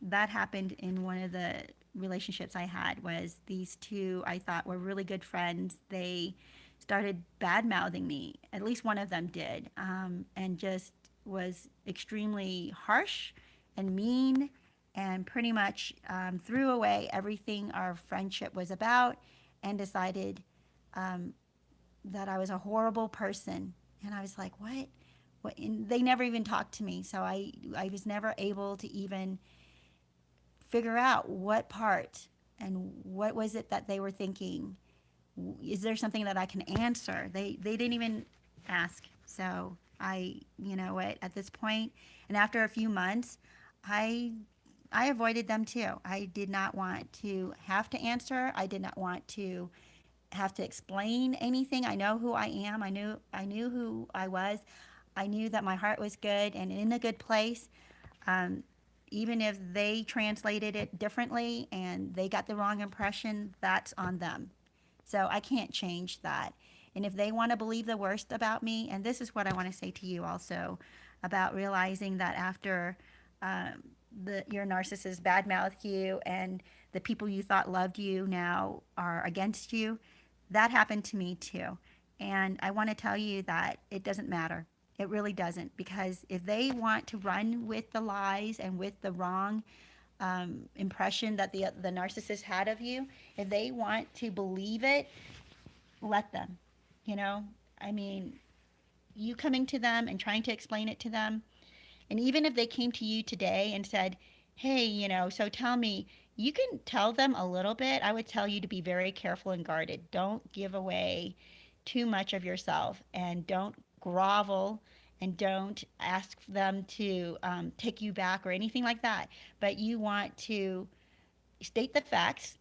Speaker 1: that happened in one of the relationships I had. Was these two I thought were really good friends. They started bad mouthing me. At least one of them did, and just was extremely harsh and mean, and pretty much threw away everything our friendship was about, and decided that I was a horrible person. And I was like, what? What? And they never even talked to me, so I was never able to even figure out what part and what was it that they were thinking. Is there something that I can answer? They didn't even ask. So you know what, at this point, and after a few months, I avoided them too. I did not want to have to answer. I did not want to have to explain anything. I know who I am. I knew who I was. I knew that my heart was good and in a good place. Even if they translated it differently and they got the wrong impression, that's on them. So I can't change that. And if they want to believe the worst about me, and this is what I want to say to you also about realizing that after your narcissist badmouthed you and the people you thought loved you now are against you, that happened to me too. And I want to tell you that it doesn't matter. It really doesn't, because if they want to run with the lies and with the wrong impression that the narcissist had of you, if they want to believe it, let them. You know, I mean, you coming to them and trying to explain it to them, and even if they came to you today and said, hey, so tell me, you can tell them a little bit. I would tell you to be very careful and guarded. Don't give away too much of yourself, and don't grovel, and don't ask them to take you back or anything like that. But you want to state the facts,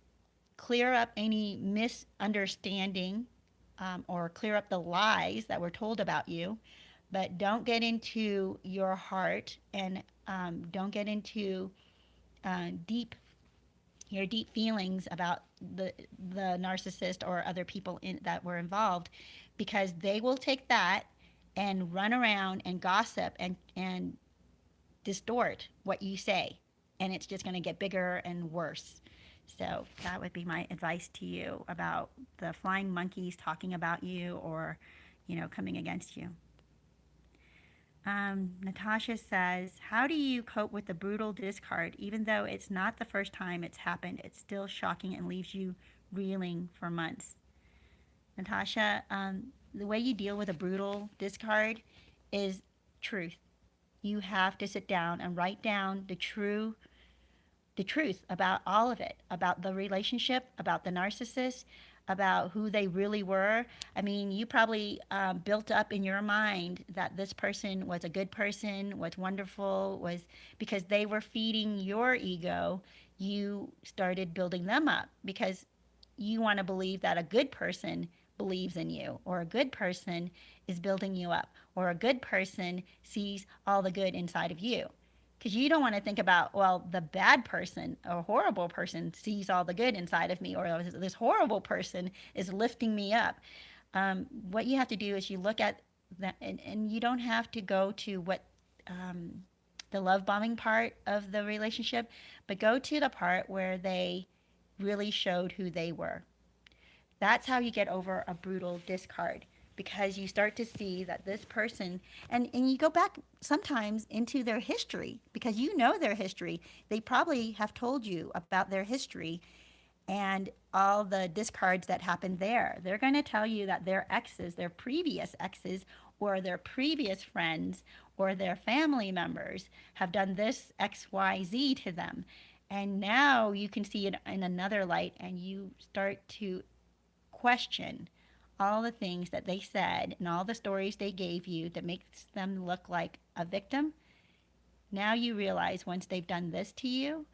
Speaker 1: clear up any misunderstanding, or clear up the lies that were told about you, but don't get into your heart, and don't get into deep your deep feelings about the narcissist or other people that were involved, because they will take that and run around and gossip and distort what you say, and it's just going to get bigger and worse. So that would be my advice to you about the flying monkeys talking about you, or coming against you. Natasha says, how do you cope with the brutal discard? Even though it's not the first time it's happened, it's still shocking and leaves you reeling for months. Natasha, the way you deal with a brutal discard is truth. You have to sit down and write down the truth about all of it, about the relationship, about the narcissist, about who they really were. I mean, you probably built up in your mind that this person was a good person, was wonderful, was because they were feeding your ego. You started building them up because you want to believe that a good person believes in you, or a good person is building you up, or a good person sees all the good inside of you. Because you don't want to think about, well, the bad person, a horrible person, sees all the good inside of me, or this horrible person is lifting me up. What you have to do is you look at that, and you don't have to go to what the love bombing part of the relationship, but go to the part where they really showed who they were. That's how you get over a brutal discard, because you start to see that this person, and you go back sometimes into their history, because you know their history. They probably have told you about their history and all the discards that happened there. They're going to tell you that their exes, their previous exes, or their previous friends, or their family members have done this XYZ to them. And now you can see it in another light, and you start to question all the things that they said and all the stories they gave you that makes them look like a victim. Now you realize once they've done this to you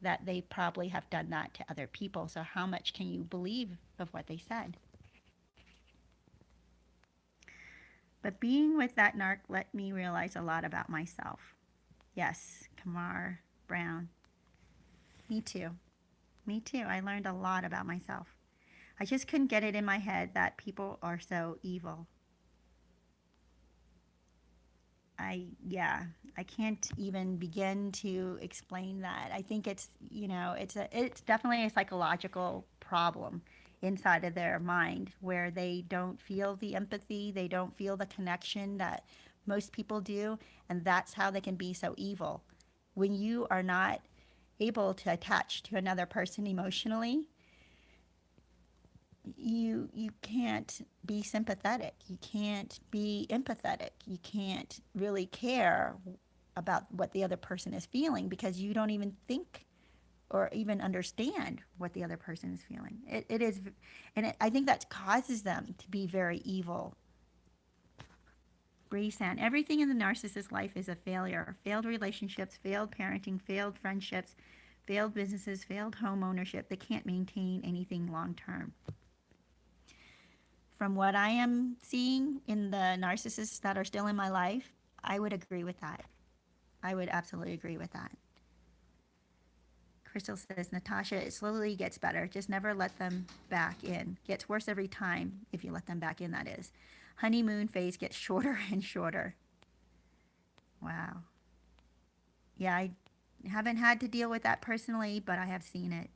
Speaker 1: that they probably have done that to other people. So how much can you believe of what they said? But being with that narc let me realize a lot about myself. Yes, Kamar Brown. Me too. Me too. I learned a lot about myself. I just couldn't get it in my head that people are so evil. I can't even begin to explain that. I think it's, it's definitely a psychological problem inside of their mind where they don't feel the empathy, they don't feel the connection that most people do, and that's how they can be so evil. When you are not able to attach to another person emotionally, you can't be sympathetic, you can't be empathetic, you can't really care about what the other person is feeling because you don't even think or even understand what the other person is feeling. It is, and I think that causes them to be very evil. Breesan, everything in the narcissist life is a failure. Failed relationships, failed parenting, failed friendships, failed businesses, failed home ownership. They can't maintain anything long term. From what I am seeing in the narcissists that are still in my life, I would agree with that. I would absolutely agree with that. Crystal says, Natasha, it slowly gets better. Just never let them back in. Gets worse every time if you let them back in, that is. Honeymoon phase gets shorter and shorter. Wow. Yeah, I haven't had to deal with that personally, but I have seen it.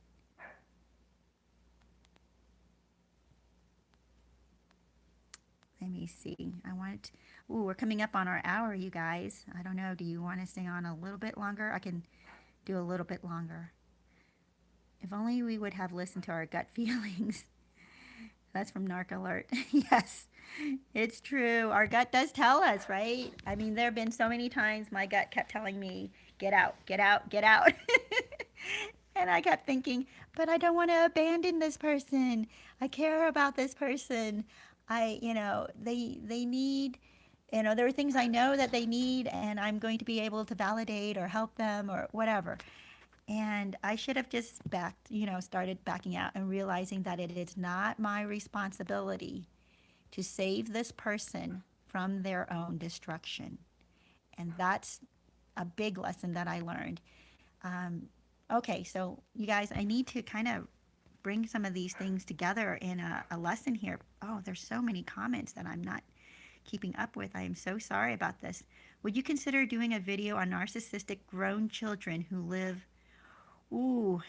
Speaker 1: Let me see. We're coming up on our hour, you guys. I don't know. Do you want to stay on a little bit longer? I can do a little bit longer. If only we would have listened to our gut feelings. That's from Narc Alert. Yes, it's true. Our gut does tell us, right? I mean, there have been so many times my gut kept telling me, get out, get out, get out. And I kept thinking, but I don't want to abandon this person. I care about this person. They need, there are things I know that they need, and I'm going to be able to validate or help them or whatever. And I should have just started backing out and realizing that it is not my responsibility to save this person from their own destruction. And that's a big lesson that I learned. Okay, so you guys, I need to kind of bring some of these things together in a lesson here. Oh, there's so many comments that I'm not keeping up with. I am so sorry about this. Would you consider doing a video on narcissistic grown children who live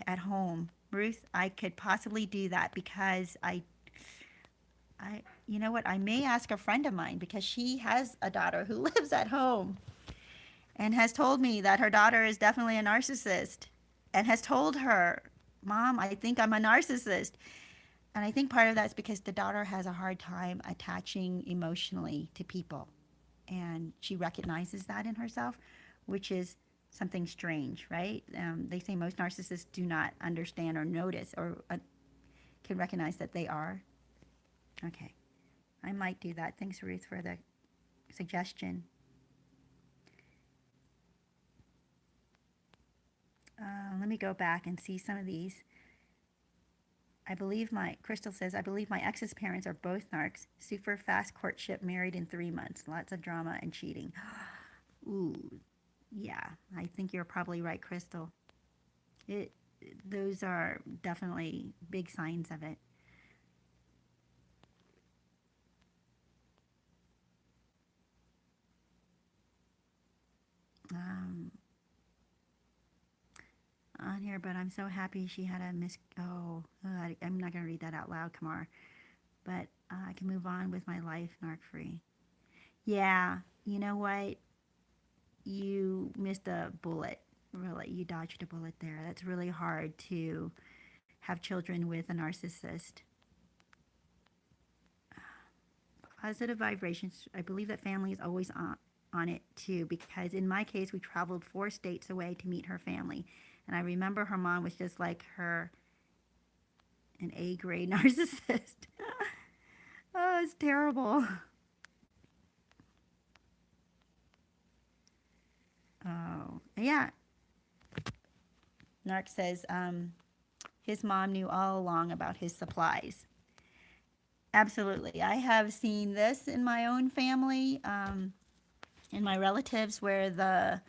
Speaker 1: at home? Ruth, I could possibly do that because you know what? I may ask a friend of mine because she has a daughter who lives at home and has told me that her daughter is definitely a narcissist and has told her, Mom, I think I'm a narcissist. And I think part of that's because the daughter has a hard time attaching emotionally to people. And she recognizes that in herself, which is something strange, right? They say most narcissists do not understand or notice or can recognize that they are. Okay, I might do that. Thanks, Ruth, for the suggestion. Let me go back and see some of these. Crystal says, I believe my ex's parents are both narcs. Super fast courtship, married in 3 months. Lots of drama and cheating. Ooh, yeah, I think you're probably right, Crystal. Those are definitely big signs of it. On here, but I'm so happy she had a I'm not going to read that out loud, Kamar. But I can move on with my life narc-free. Yeah, you know what? You missed a bullet. Really, you dodged a bullet there. That's really hard to have children with a narcissist. Positive vibrations. I believe that family is always on it too, because in my case, we traveled 4 states away to meet her family. And I remember her mom was just like her, an A-grade narcissist. Oh, it's terrible. Oh, yeah. Narc says his mom knew all along about his supplies. Absolutely. I have seen this in my own family, in my relatives, where the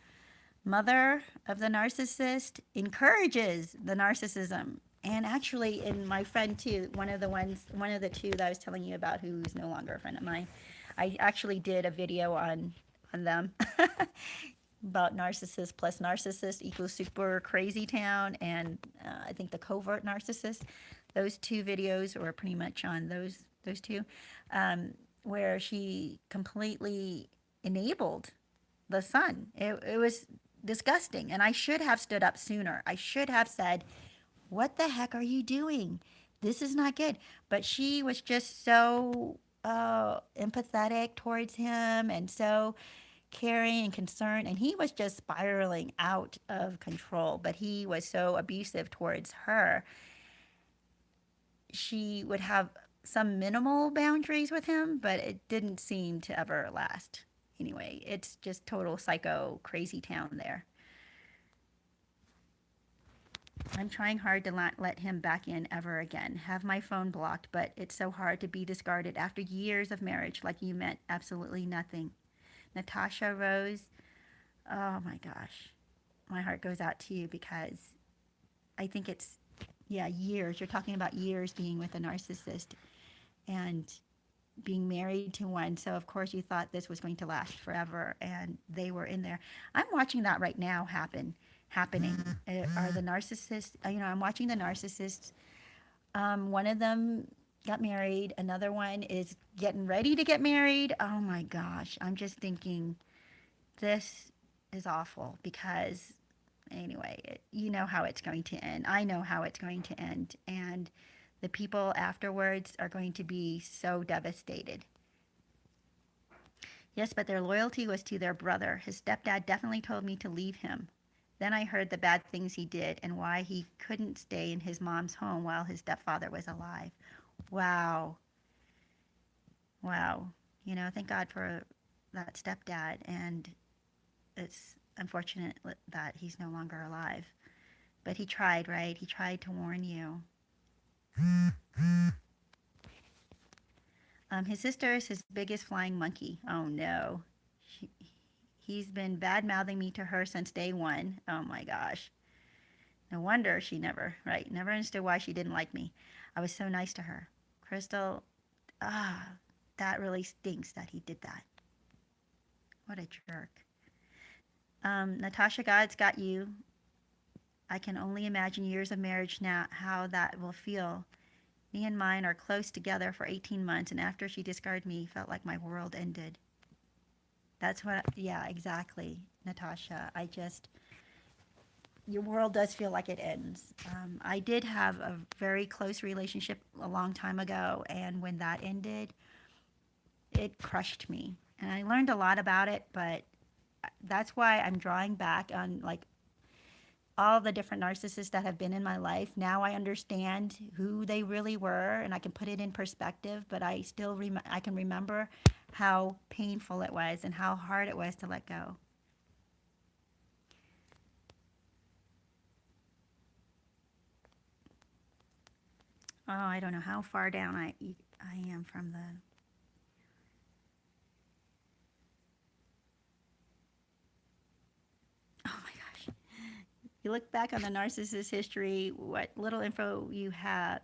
Speaker 1: mother of the narcissist encourages the narcissism. And actually, in my friend too, one of the two that I was telling you about, who's no longer a friend of mine, I actually did a video on them about narcissist plus narcissist equals super Crazytown, and I think the covert narcissist. Those two videos were pretty much on those two, where she completely enabled the son. It was disgusting, and I should have stood up sooner. I should have said, "What the heck are you doing? This is not good." But she was just so empathetic towards him and so caring and concerned, and he was just spiraling out of control. But he was so abusive towards her. She would have some minimal boundaries with him, but it didn't seem to ever last. Anyway, it's just total psycho crazy town there. I'm trying hard to not let him back in ever again. Have my phone blocked, but it's so hard to be discarded after years of marriage, like you meant absolutely nothing. Natasha Rose, oh my gosh. My heart goes out to you, because I think it's, yeah, years. You're talking about years being with a narcissist and being married to one. So of course you thought this was going to last forever, and they were in there. I'm watching that right now happening. Are the narcissists, I'm watching the narcissists. One of them got married. Another one is getting ready to get married. Oh my gosh. I'm just thinking, this is awful, because anyway, you know how it's going to end. I know how it's going to end. And the people afterwards are going to be so devastated. Yes, but their loyalty was to their brother. His stepdad definitely told me to leave him. Then I heard the bad things he did and why he couldn't stay in his mom's home while his stepfather was alive. Wow. Wow. Thank God for that stepdad. And it's unfortunate that he's no longer alive. But he tried, right? He tried to warn you. His sister is his biggest flying monkey. Oh no. He's been bad-mouthing me to her since day one. Oh my gosh. No wonder she never understood why she didn't like me. I was so nice to her. Crystal, that really stinks that he did that. What a jerk. Natasha, God's got you. I can only imagine years of marriage now, how that will feel. Me and mine are close together for 18 months, and after she discarded me, felt like my world ended. That's what, yeah, exactly, Natasha. Your world does feel like it ends. I did have a very close relationship a long time ago, and when that ended, it crushed me. And I learned a lot about it, but that's why I'm drawing back on all the different narcissists that have been in my life. Now I understand who they really were, and I can put it in perspective, but I still I can remember how painful it was and how hard it was to let go. Oh, I don't know how far down I am from the... Oh my gosh. You look back on the narcissist history, what little info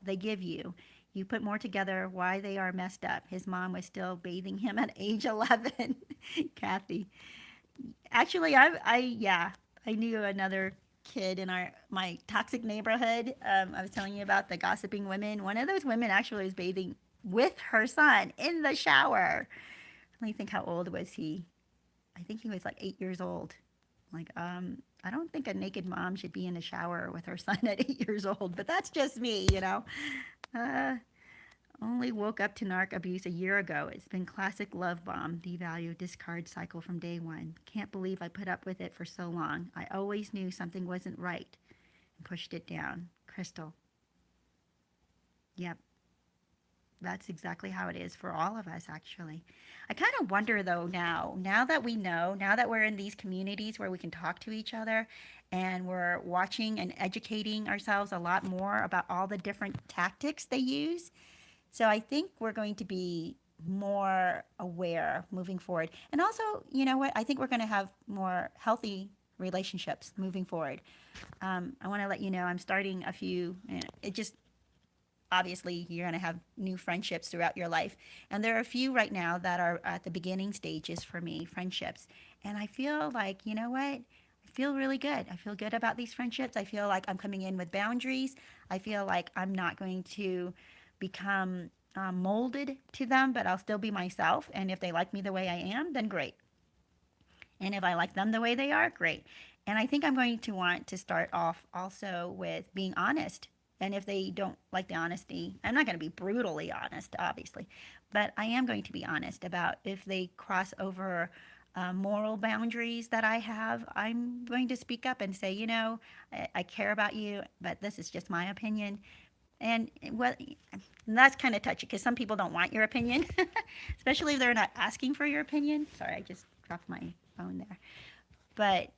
Speaker 1: they give you. You put more together why they are messed up. His mom was still bathing him at age 11. Kathy. Actually, I knew another kid in my toxic neighborhood. I was telling you about the gossiping women. One of those women actually was bathing with her son in the shower. Let me think, how old was he? I think he was like 8 years old. I don't think a naked mom should be in the shower with her son at 8 years old, but that's just me. Only woke up to narc abuse a year ago. It's been classic love bomb, devalue, discard cycle from day one. Can't believe I put up with it for so long. I always knew something wasn't right. pushed it down. Crystal. Yep. That's exactly how it is for all of us, actually. I kind of wonder, though, now that we know, now that we're in these communities where we can talk to each other and we're watching and educating ourselves a lot more about all the different tactics they use. So I think we're going to be more aware moving forward. And also, you know what? I think we're going to have more healthy relationships moving forward. I want to let you know I'm starting a few, and it just obviously you're going to have new friendships throughout your life. And there are a few right now that are at the beginning stages for me, friendships. And I feel like, you know what? I feel really good. I feel good about these friendships. I feel like I'm coming in with boundaries. I feel like I'm not going to become molded to them, but I'll still be myself. And if they like me the way I am, then great. And if I like them the way they are, great. And I think I'm going to want to start off also with being honest. And if they don't like the honesty, I'm not going to be brutally honest, obviously, but I am going to be honest about if they cross over moral boundaries that I have. I'm going to speak up and say, you know, I care about you, but this is just my opinion. And what and that's kind of touchy because some people don't want your opinion, especially if they're not asking for your opinion. Sorry, I just dropped my phone there. But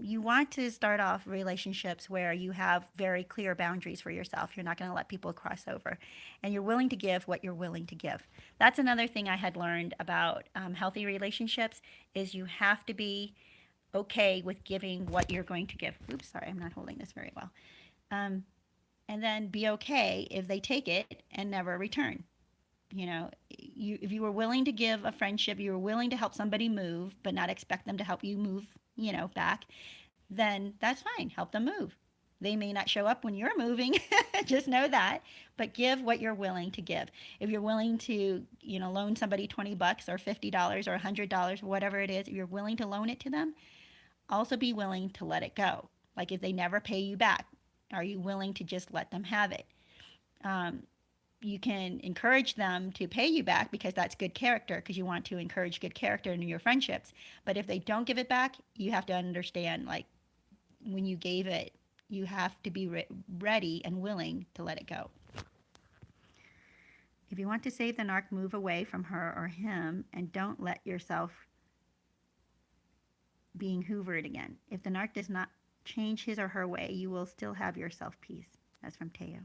Speaker 1: you want to start off relationships where you have very clear boundaries for yourself. You're not going to let people cross over. And you're willing to give what you're willing to give. That's another thing I had learned about healthy relationships is you have to be okay with giving what you're going to give. Oops, sorry, I'm not holding this very well. Um, and then be okay if they take it and never return. You know, if you were willing to give a friendship, you were willing to help somebody move, but not expect them to help you move, you know, back, then that's fine. Help them move. They may not show up when you're moving, just know that, but give what you're willing to give. If you're willing to, you know, loan somebody $20 or $50 or $100, whatever it is, if you're willing to loan it to them, also be willing to let it go. Like if they never pay you back, are you willing to just let them have it? Um, you can encourage them to pay you back because that's good character because you want to encourage good character in your friendships. But if they don't give it back, you have to understand like when you gave it, you have to be ready and willing to let it go. If you want to save the narc, move away from her or him and don't let yourself being hoovered again. If the narc does not change his or her way, you will still have your self peace. That's from Teo.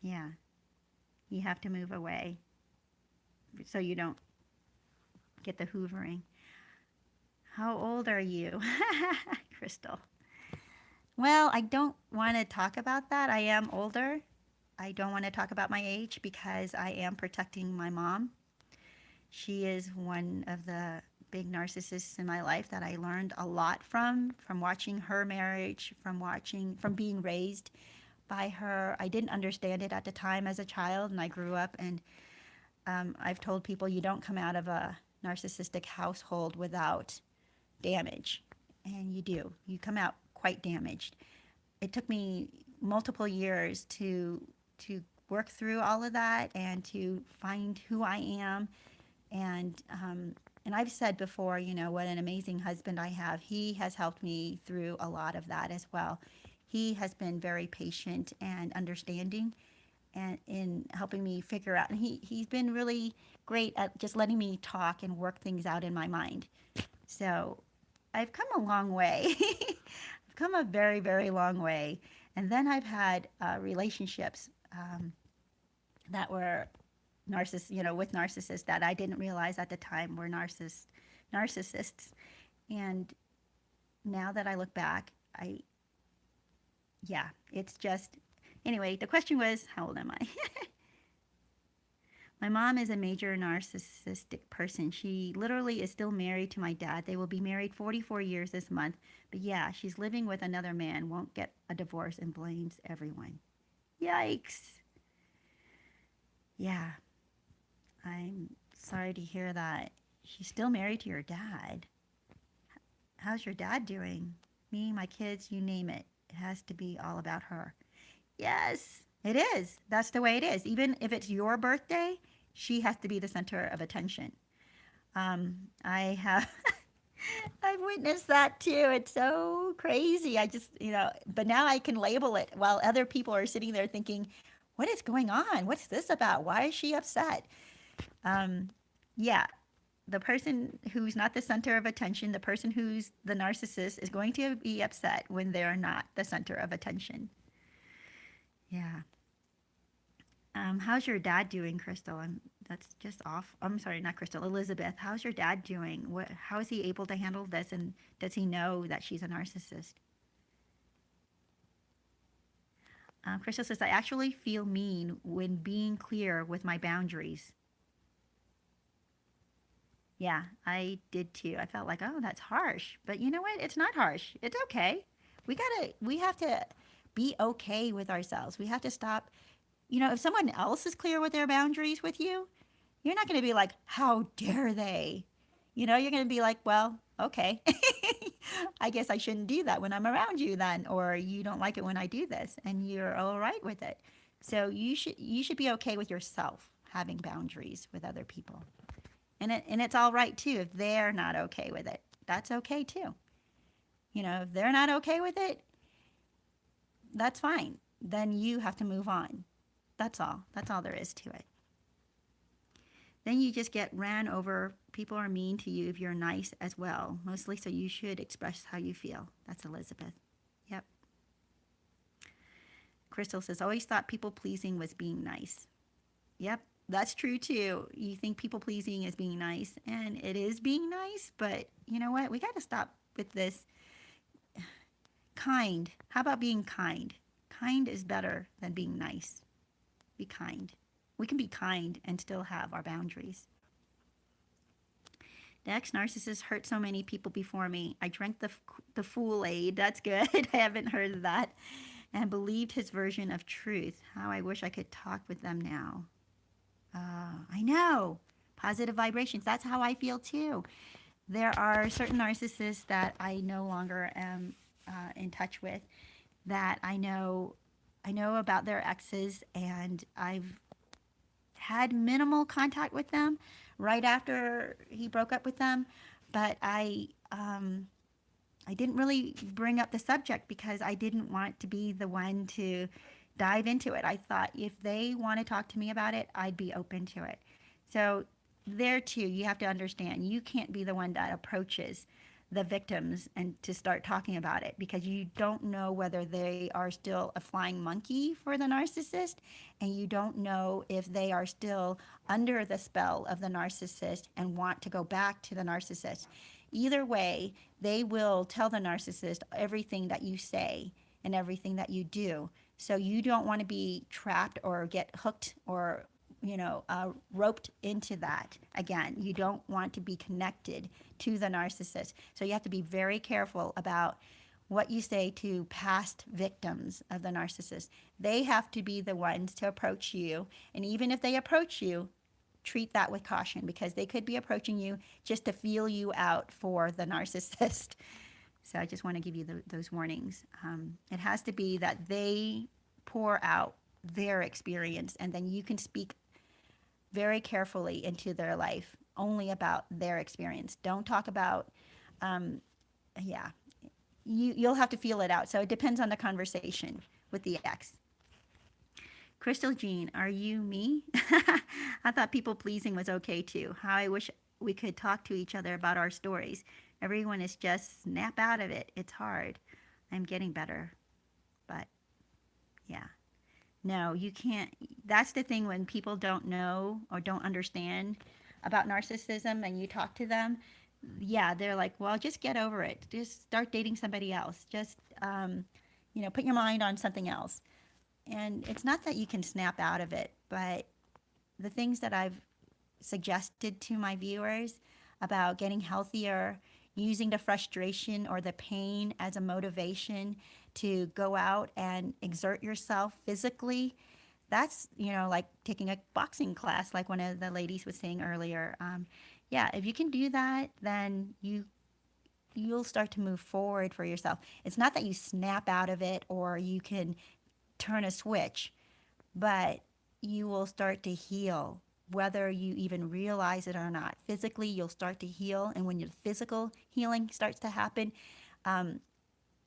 Speaker 1: Yeah, you have to move away so you don't get the hoovering. How old are you? Crystal. Well, I don't want to talk about that. I am older. I don't want to talk about my age because I am protecting my mom. She is one of the big narcissists in my life that I learned a lot from watching her marriage, from being raised by her. I didn't understand it at the time as a child, and I grew up, and I've told people you don't come out of a narcissistic household without damage, and you do. You come out quite damaged. It took me multiple years to work through all of that and to find who I am, and I've said before, you know, what an amazing husband I have. He has helped me through a lot of that as well. He has been very patient and understanding and in helping me figure out. And he's been really great at just letting me talk and work things out in my mind. So I've come a long way. I've come a very, very long way. And then I've had relationships that were with narcissists that I didn't realize at the time were narcissists. And now that I look back, it's just, anyway, the question was, how old am I? My mom is a major narcissistic person. She literally is still married to my dad. They will be married 44 years this month. But yeah, she's living with another man, won't get a divorce, and blames everyone. Yikes. Yeah, I'm sorry to hear that. She's still married to your dad. How's your dad doing? Me, my kids, you name it. It has to be all about her. Yes, it is. That's the way it is. Even if it's your birthday, she has to be the center of attention. I have I've witnessed that too. It's so crazy. I just, but now I can label it while other people are sitting there thinking, what is going on? What's this about? Why is she upset? Um, yeah, the person who's not the center of attention, the person who's the narcissist, is going to be upset when they're not the center of attention. Yeah. How's your dad doing, Crystal? That's just off. I'm sorry, not Crystal. Elizabeth, how's your dad doing? How is he able to handle this? And does he know that she's a narcissist? Crystal says, I actually feel mean when being clear with my boundaries. Yeah, I did too. I felt like, oh, that's harsh. But you know what? It's not harsh. It's okay. We have to be okay with ourselves. We have to stop. If someone else is clear with their boundaries with you, you're not going to be like, how dare they? You're going to be like, well, okay. I guess I shouldn't do that when I'm around you then, or you don't like it when I do this, and you're all right with it. So you should be okay with yourself having boundaries with other people. And it's all right too if they're not okay with it. That's okay too. If they're not okay with it, that's fine. Then you have to move on. That's all. That's all there is to it. Then you just get ran over. People are mean to you if you're nice as well. Mostly so you should express how you feel. That's Elizabeth. Yep. Crystal says, always thought people pleasing was being nice. Yep. That's true too. You think people pleasing is being nice, and it is being nice, but you know what? We got to stop with this. Kind. How about being kind? Kind is better than being nice. Be kind. We can be kind and still have our boundaries. The ex-narcissist hurt so many people before me. I drank the Fool-Aid. That's good. I haven't heard of that. And believed his version of truth. How I wish I could talk with them now. I know. Positive vibrations. That's how I feel too. There are certain narcissists that I no longer am in touch with, that I know about their exes, and I've had minimal contact with them right after he broke up with them, but I didn't really bring up the subject because I didn't want to be the one to dive into it. I thought if they want to talk to me about it, I'd be open to it. So there too, you have to understand, you can't be the one that approaches the victims and to start talking about it, because you don't know whether they are still a flying monkey for the narcissist, and you don't know if they are still under the spell of the narcissist and want to go back to the narcissist. Either way, they will tell the narcissist everything that you say and everything that you do. So you don't want to be trapped or get hooked or roped into that again. You don't want to be connected to the narcissist. So you have to be very careful about what you say to past victims of the narcissist. They have to be the ones to approach you. And even if they approach you, treat that with caution, because they could be approaching you just to feel you out for the narcissist. So I just want to give you those warnings. It has to be that they pour out their experience, and then you can speak very carefully into their life, only about their experience. Don't talk about, you'll have to feel it out. So it depends on the conversation with the ex. Crystal Jean, are you me? I thought people pleasing was okay too. How I wish we could talk to each other about our stories. Everyone is just snap out of it. It's hard. I'm getting better. But yeah. No, you can't. That's the thing, when people don't know or don't understand about narcissism and you talk to them, yeah, they're like, well, just get over it. Just start dating somebody else. Just, put your mind on something else. And it's not that you can snap out of it, but the things that I've suggested to my viewers about getting healthier, using the frustration or the pain as a motivation to go out and exert yourself physically, that's, like taking a boxing class, like one of the ladies was saying earlier. If you can do that, then you'll start to move forward for yourself. It's not that you snap out of it or you can turn a switch, but you will start to heal whether you even realize it or not. Physically, you'll start to heal. And when your physical healing starts to happen, um,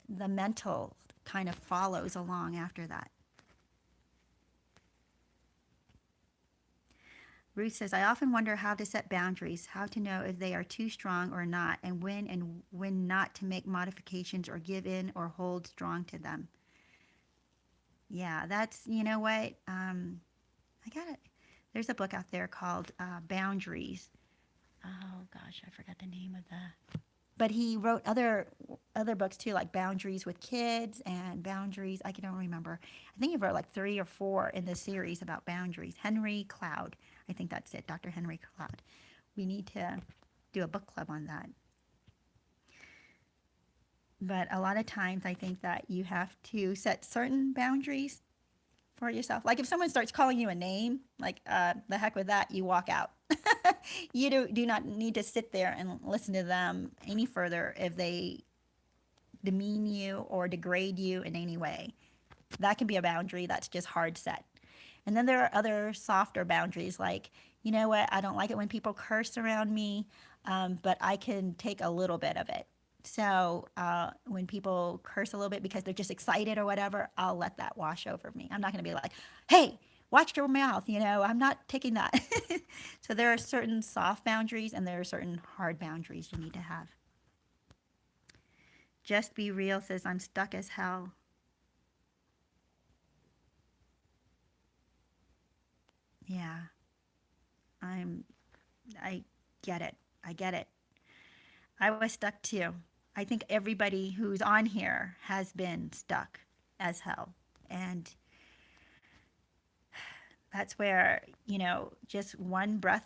Speaker 1: the mental kind of follows along after that. Ruth says, I often wonder how to set boundaries, how to know if they are too strong or not, and when not to make modifications or give in or hold strong to them. Yeah, that's, you know what? I got it. There's a book out there called Boundaries. Oh gosh, I forgot the name of the. But he wrote other books too, like Boundaries with Kids and Boundaries. I don't remember. I think he wrote like 3 or 4 in this series about boundaries. Henry Cloud, I think that's it, Dr. Henry Cloud. We need to do a book club on that. But a lot of times, I think that you have to set certain boundaries for yourself. Like if someone starts calling you a name, like the heck with that, you walk out. You do not need to sit there and listen to them any further if they demean you or degrade you in any way. That can be a boundary that's just hard set. And then there are other softer boundaries like, you know what, I don't like it when people curse around me, but I can take a little bit of it. So when people curse a little bit because they're just excited or whatever, I'll let that wash over me. I'm not going to be like, hey, watch your mouth. I'm not taking that. So there are certain soft boundaries and there are certain hard boundaries you need to have. Just Be Real says, I'm stuck as hell. Yeah, I get it. I get it. I was stuck too. I think everybody who's on here has been stuck as hell. And that's where, just one breath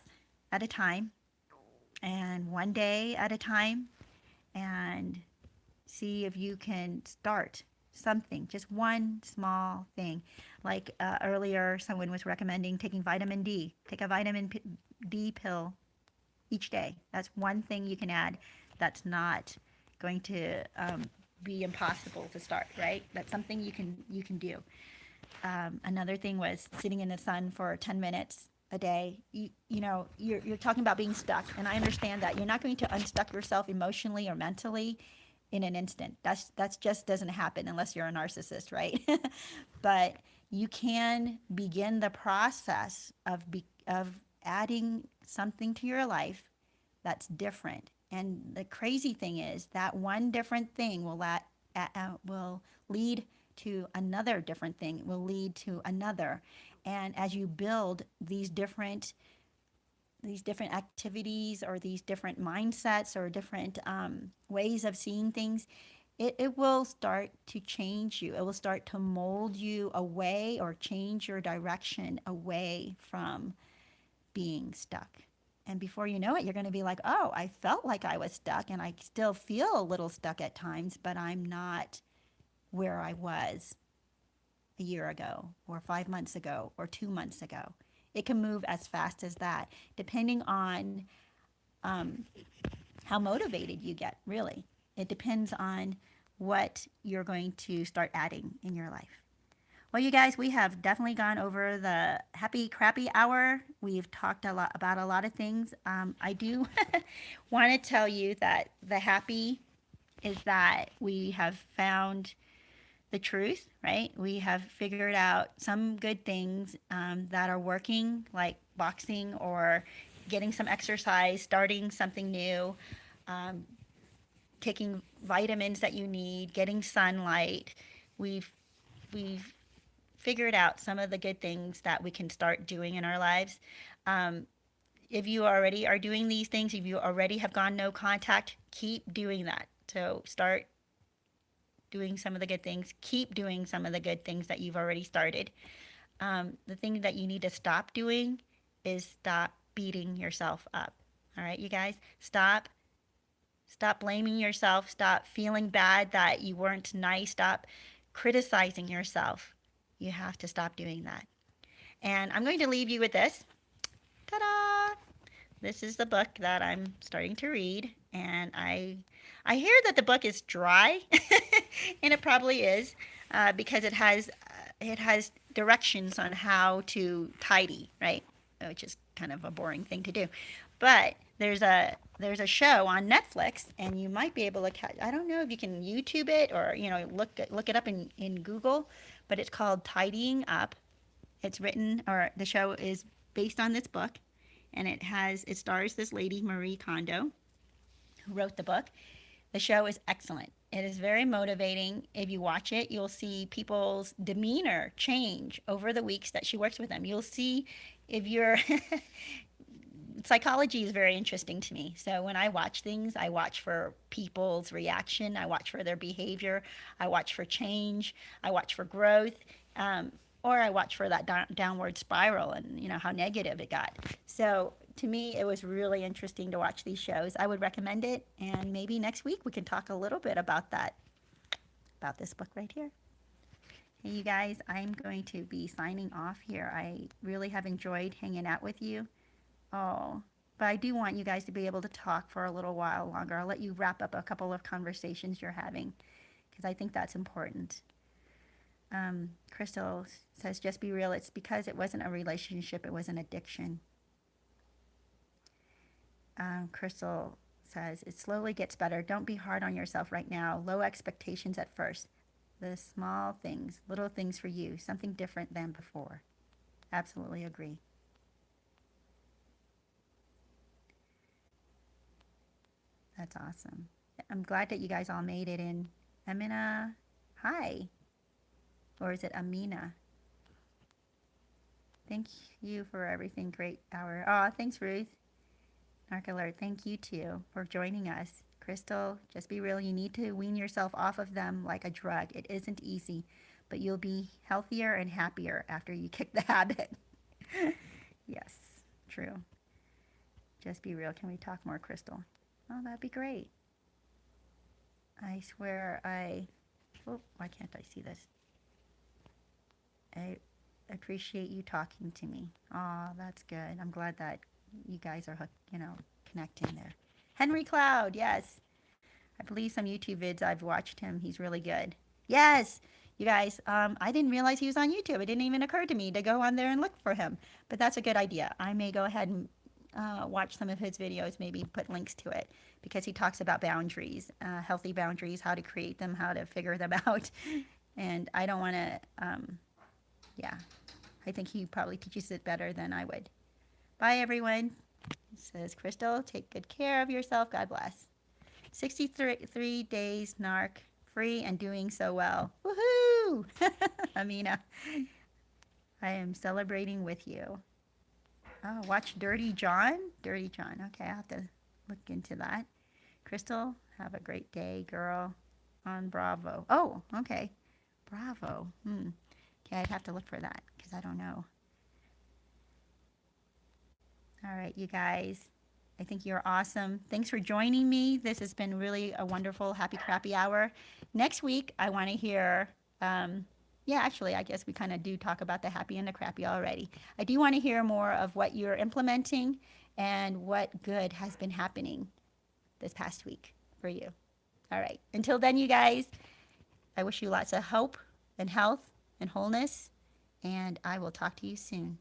Speaker 1: at a time and one day at a time, and see if you can start something, just one small thing. Like earlier, someone was recommending taking vitamin D. Take a vitamin D pill each day. That's one thing you can add that's not going to be impossible to start, right? That's something you can do. Another thing was sitting in the sun for 10 minutes a day. You're talking about being stuck, and I understand that. You're not going to unstuck yourself emotionally or mentally in an instant. That's just doesn't happen unless you're a narcissist, right? But you can begin the process of adding something to your life that's different. And the crazy thing is that one different thing will lead to another different thing, will lead to another. And as you build these different activities or these different mindsets or different ways of seeing things, it will start to change you. It will start to mold you away or change your direction away from being stuck. And before you know it, you're going to be like, oh, I felt like I was stuck, and I still feel a little stuck at times, but I'm not where I was a year ago or 5 months ago or 2 months ago. It can move as fast as that, depending on how motivated you get, really. It depends on what you're going to start adding in your life. Well, you guys, we have definitely gone over the happy crappy hour. We've talked a lot about a lot of things. I do want to tell you that the happy is that we have found the truth, right? We have figured out some good things that are working, like boxing or getting some exercise, starting something new, taking vitamins that you need, getting sunlight. We've figured out some of the good things that we can start doing in our lives. If you already are doing these things, if you already have gone no contact, keep doing that. So start doing some of the good things. Keep doing some of the good things that you've already started. The thing that you need to stop doing is stop beating yourself up. All right, you guys? Stop blaming yourself. Stop feeling bad that you weren't nice. Stop criticizing yourself. You have to stop doing that. And I'm going to leave you with this. Ta-da! This is the book that I'm starting to read, and I hear that the book is dry, and it probably is, because it has directions on how to tidy, right? Which is kind of a boring thing to do. But there's a show on Netflix, and you might be able to catch. I don't know if you can YouTube it or look it up in Google, but it's called Tidying Up. It's written, or the show is based on this book, and it stars this lady Marie Kondo, who wrote the book. The show is excellent. It is very motivating. If you watch it, you'll see people's demeanor change over the weeks that she works with them. You'll see if you're psychology is very interesting to me. So when I watch things, I watch for people's reaction, I watch for their behavior, I watch for change, I watch for growth, or I watch for that downward spiral and how negative it got. So to me, it was really interesting to watch these shows. I would recommend it, and maybe next week we can talk a little bit about this book right here. Hey, you guys, I'm going to be signing off here. I really have enjoyed hanging out with you. Oh, but I do want you guys to be able to talk for a little while longer. I'll let you wrap up a couple of conversations you're having, because I think that's important. Crystal says, just be real. It's because it wasn't a relationship. It was an addiction. Crystal says, it slowly gets better. Don't be hard on yourself right now. Low expectations at first. The small things, little things for you. Something different than before. Absolutely agree. That's awesome. I'm glad that you guys all made it in. Amina, hi. Or is it Amina? Thank you for everything. Great hour. Oh, thanks, Ruth. Narc Alert, thank you too for joining us. Crystal, just be real. You need to wean yourself off of them like a drug. It isn't easy, but you'll be healthier and happier after you kick the habit. Yes, true. Just be real. Can we talk more, Crystal? Oh, that'd be great. I swear why can't I see this? I appreciate you talking to me. Oh, that's good. I'm glad that you guys are, connecting there. Henry Cloud, yes. I believe some YouTube vids I've watched him. He's really good. Yes, you guys, I didn't realize he was on YouTube. It didn't even occur to me to go on there and look for him. But that's a good idea. I may go ahead and watch some of his videos, maybe put links to it, because he talks about boundaries, healthy boundaries, how to create them, how to figure them out. And I don't want to, I think he probably teaches it better than I would. Bye, everyone. Says Crystal, take good care of yourself. God bless. 63 days, narc, free and doing so well. Woohoo! Amina, I am celebrating with you. Oh, watch Dirty John? Dirty John. Okay, I'll have to look into that. Crystal, have a great day, girl. On Bravo. Oh, okay. Bravo. Okay, I'd have to look for that because I don't know. All right, you guys. I think you're awesome. Thanks for joining me. This has been really a wonderful Happy Crappy Hour. Next week, I want to hear, actually, I guess we kind of do talk about the happy and the crappy already. I do want to hear more of what you're implementing and what good has been happening this past week for you. All right. Until then, you guys, I wish you lots of hope and health and wholeness, and I will talk to you soon.